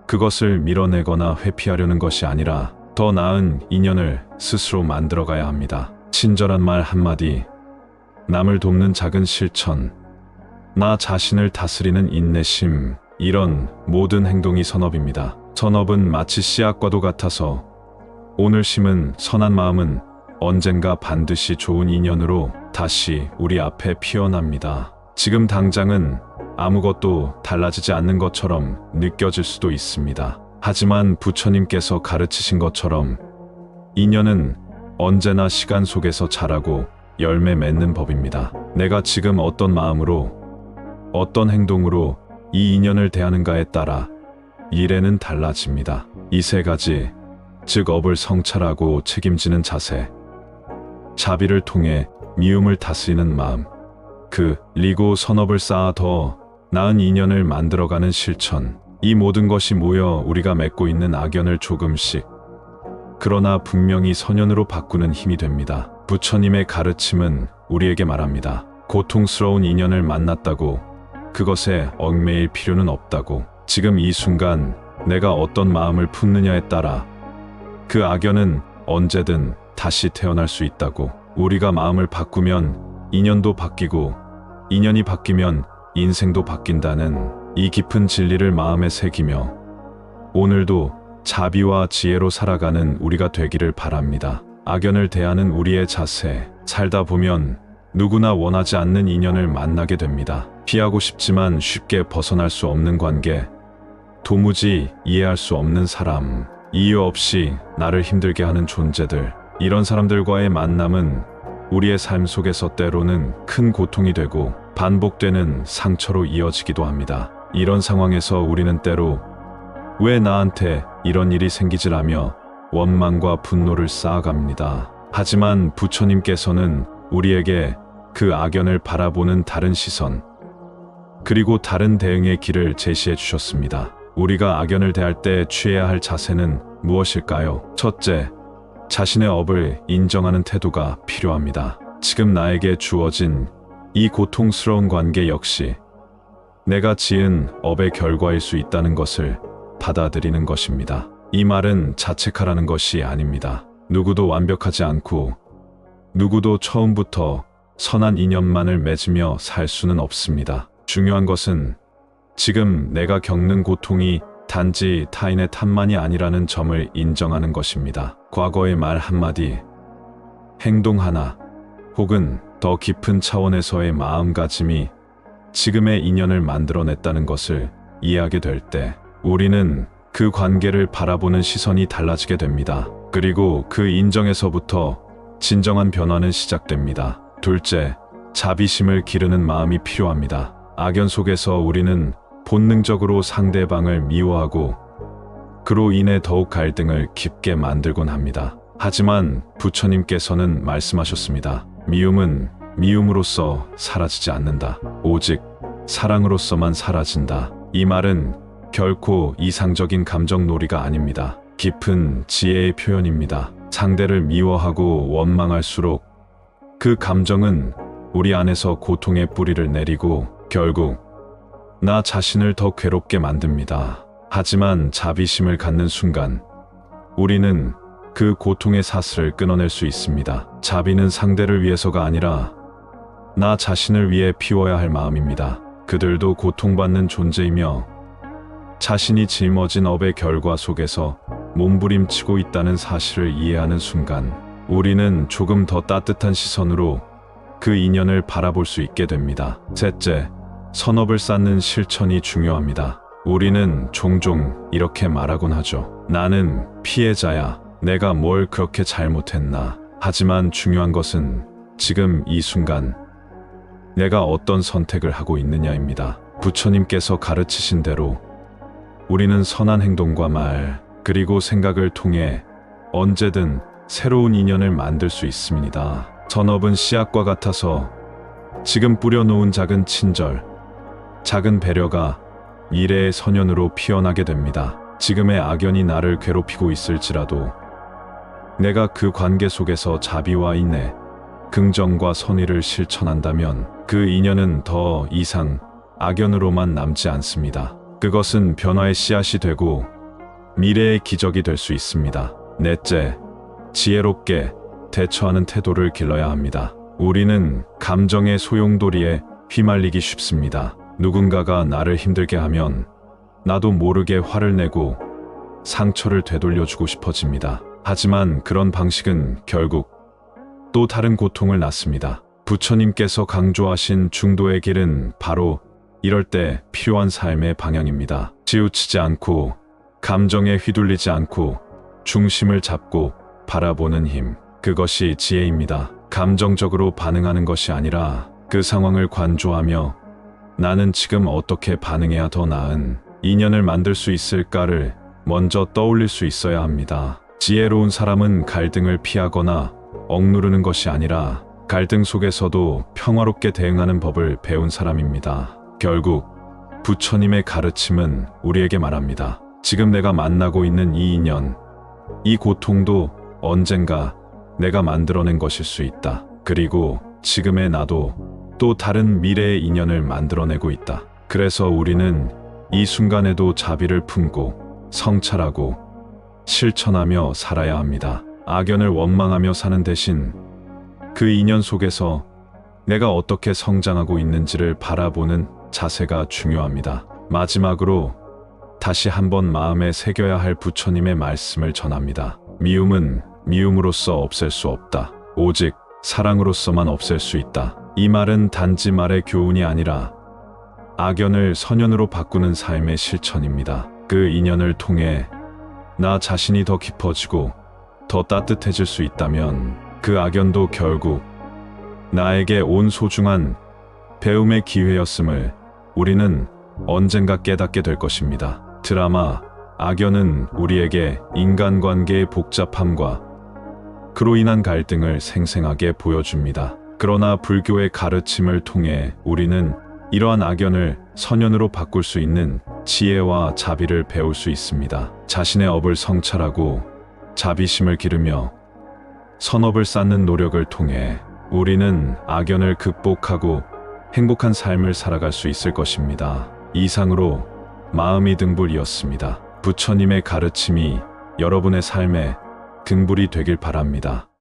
그것을 밀어내거나 회피하려는 것이 아니라 더 나은 인연을 스스로 만들어가야 합니다. 친절한 말 한마디, 남을 돕는 작은 실천, 나 자신을 다스리는 인내심, 이런 모든 행동이 선업입니다. 선업은 마치 씨앗과도 같아서 오늘 심은 선한 마음은 언젠가 반드시 좋은 인연으로 다시 우리 앞에 피어납니다. 지금 당장은 아무것도 달라지지 않는 것처럼 느껴질 수도 있습니다. 하지만 부처님께서 가르치신 것처럼 인연은 언제나 시간 속에서 자라고 열매 맺는 법입니다. 내가 지금 어떤 마음으로, 어떤 행동으로 이 인연을 대하는가에 따라 미래는 달라집니다. 이 세 가지, 즉 업을 성찰하고 책임지는 자세, 자비를 통해 미움을 다스리는 마음, 그리고 선업을 쌓아 더 나은 인연을 만들어가는 실천. 이 모든 것이 모여 우리가 맺고 있는 악연을 조금씩, 그러나 분명히 선연으로 바꾸는 힘이 됩니다. 부처님의 가르침은 우리에게 말합니다. 고통스러운 인연을 만났다고 그것에 얽매일 필요는 없다고. 지금 이 순간 내가 어떤 마음을 품느냐에 따라 그 악연은 언제든 다시 태어날 수 있다고. 우리가 마음을 바꾸면 인연도 바뀌고, 인연이 바뀌면 인생도 바뀐다는 이 깊은 진리를 마음에 새기며 오늘도 자비와 지혜로 살아가는 우리가 되기를 바랍니다. 악연을 대하는 우리의 자세, 살다 보면 누구나 원하지 않는 인연을 만나게 됩니다. 피하고 싶지만 쉽게 벗어날 수 없는 관계, 도무지 이해할 수 없는 사람, 이유 없이 나를 힘들게 하는 존재들. 이런 사람들과의 만남은 우리의 삶 속에서 때로는 큰 고통이 되고 반복되는 상처로 이어지기도 합니다. 이런 상황에서 우리는 때로 왜 나한테 이런 일이 생기지라며 원망과 분노를 쌓아갑니다. 하지만 부처님께서는 우리에게 그 악연을 바라보는 다른 시선, 그리고 다른 대응의 길을 제시해 주셨습니다. 우리가 악연을 대할 때 취해야 할 자세는 무엇일까요? 첫째, 자신의 업을 인정하는 태도가 필요합니다. 지금 나에게 주어진 이 고통스러운 관계 역시 내가 지은 업의 결과일 수 있다는 것을 받아들이는 것입니다. 이 말은 자책하라는 것이 아닙니다. 누구도 완벽하지 않고 누구도 처음부터 선한 인연만을 맺으며 살 수는 없습니다. 중요한 것은 지금 내가 겪는 고통이 단지 타인의 탓만이 아니라는 점을 인정하는 것입니다. 과거의 말 한마디, 행동 하나, 혹은 더 깊은 차원에서의 마음가짐이 지금의 인연을 만들어냈다는 것을 이해하게 될 때 우리는 그 관계를 바라보는 시선이 달라지게 됩니다. 그리고 그 인정에서부터 진정한 변화는 시작됩니다. 둘째, 자비심을 기르는 마음이 필요합니다. 악연 속에서 우리는 본능적으로 상대방을 미워하고 그로 인해 더욱 갈등을 깊게 만들곤 합니다. 하지만 부처님께서는 말씀하셨습니다. 미움은 미움으로써 사라지지 않는다. 오직 사랑으로서만 사라진다. 이 말은 결코 이상적인 감정놀이가 아닙니다. 깊은 지혜의 표현입니다. 상대를 미워하고 원망할수록 그 감정은 우리 안에서 고통의 뿌리를 내리고 결국 나 자신을 더 괴롭게 만듭니다. 하지만 자비심을 갖는 순간 우리는 그 고통의 사슬을 끊어낼 수 있습니다. 자비는 상대를 위해서가 아니라 나 자신을 위해 피워야 할 마음입니다. 그들도 고통받는 존재이며 자신이 짊어진 업의 결과 속에서 몸부림치고 있다는 사실을 이해하는 순간 우리는 조금 더 따뜻한 시선으로 그 인연을 바라볼 수 있게 됩니다. 셋째, 선업을 쌓는 실천이 중요합니다. 우리는 종종 이렇게 말하곤 하죠. 나는 피해자야. 내가 뭘 그렇게 잘못했나. 하지만 중요한 것은 지금 이 순간 내가 어떤 선택을 하고 있느냐입니다. 부처님께서 가르치신 대로 우리는 선한 행동과 말, 그리고 생각을 통해 언제든 새로운 인연을 만들 수 있습니다. 선업은 씨앗과 같아서 지금 뿌려놓은 작은 친절, 작은 배려가 미래의 선연으로 피어나게 됩니다. 지금의 악연이 나를 괴롭히고 있을지라도 내가 그 관계 속에서 자비와 인내, 긍정과 선의를 실천한다면 그 인연은 더 이상 악연으로만 남지 않습니다. 그것은 변화의 씨앗이 되고 미래의 기적이 될 수 있습니다. 넷째, 지혜롭게 대처하는 태도를 길러야 합니다. 우리는 감정의 소용돌이에 휘말리기 쉽습니다. 누군가가 나를 힘들게 하면 나도 모르게 화를 내고 상처를 되돌려주고 싶어집니다. 하지만 그런 방식은 결국 또 다른 고통을 낳습니다. 부처님께서 강조하신 중도의 길은 바로 이럴 때 필요한 삶의 방향입니다. 치우치지 않고 감정에 휘둘리지 않고 중심을 잡고 바라보는 힘, 그것이 지혜입니다. 감정적으로 반응하는 것이 아니라 그 상황을 관조하며 나는 지금 어떻게 반응해야 더 나은 인연을 만들 수 있을까를 먼저 떠올릴 수 있어야 합니다. 지혜로운 사람은 갈등을 피하거나 억누르는 것이 아니라 갈등 속에서도 평화롭게 대응하는 법을 배운 사람입니다. 결국 부처님의 가르침은 우리에게 말합니다. 지금 내가 만나고 있는 이 인연, 이 고통도 언젠가 내가 만들어낸 것일 수 있다. 그리고 지금의 나도 또 다른 미래의 인연을 만들어내고 있다. 그래서 우리는 이 순간에도 자비를 품고 성찰하고 실천하며 살아야 합니다. 악연을 원망하며 사는 대신 그 인연 속에서 내가 어떻게 성장하고 있는지를 바라보는 자세가 중요합니다. 마지막으로 다시 한번 마음에 새겨야 할 부처님의 말씀을 전합니다. 미움은 미움으로써 없앨 수 없다. 오직 사랑으로서만 없앨 수 있다. 이 말은 단지 말의 교훈이 아니라 악연을 선연으로 바꾸는 삶의 실천입니다. 그 인연을 통해 나 자신이 더 깊어지고 더 따뜻해질 수 있다면 그 악연도 결국 나에게 온 소중한 배움의 기회였음을 우리는 언젠가 깨닫게 될 것입니다. 드라마 악연은 우리에게 인간관계의 복잡함과 그로 인한 갈등을 생생하게 보여줍니다. 그러나 불교의 가르침을 통해 우리는 이러한 악연을 선연으로 바꿀 수 있는 지혜와 자비를 배울 수 있습니다. 자신의 업을 성찰하고 자비심을 기르며 선업을 쌓는 노력을 통해 우리는 악연을 극복하고 행복한 삶을 살아갈 수 있을 것입니다. 이상으로 마음이 등불이었습니다. 부처님의 가르침이 여러분의 삶에 등불이 되길 바랍니다.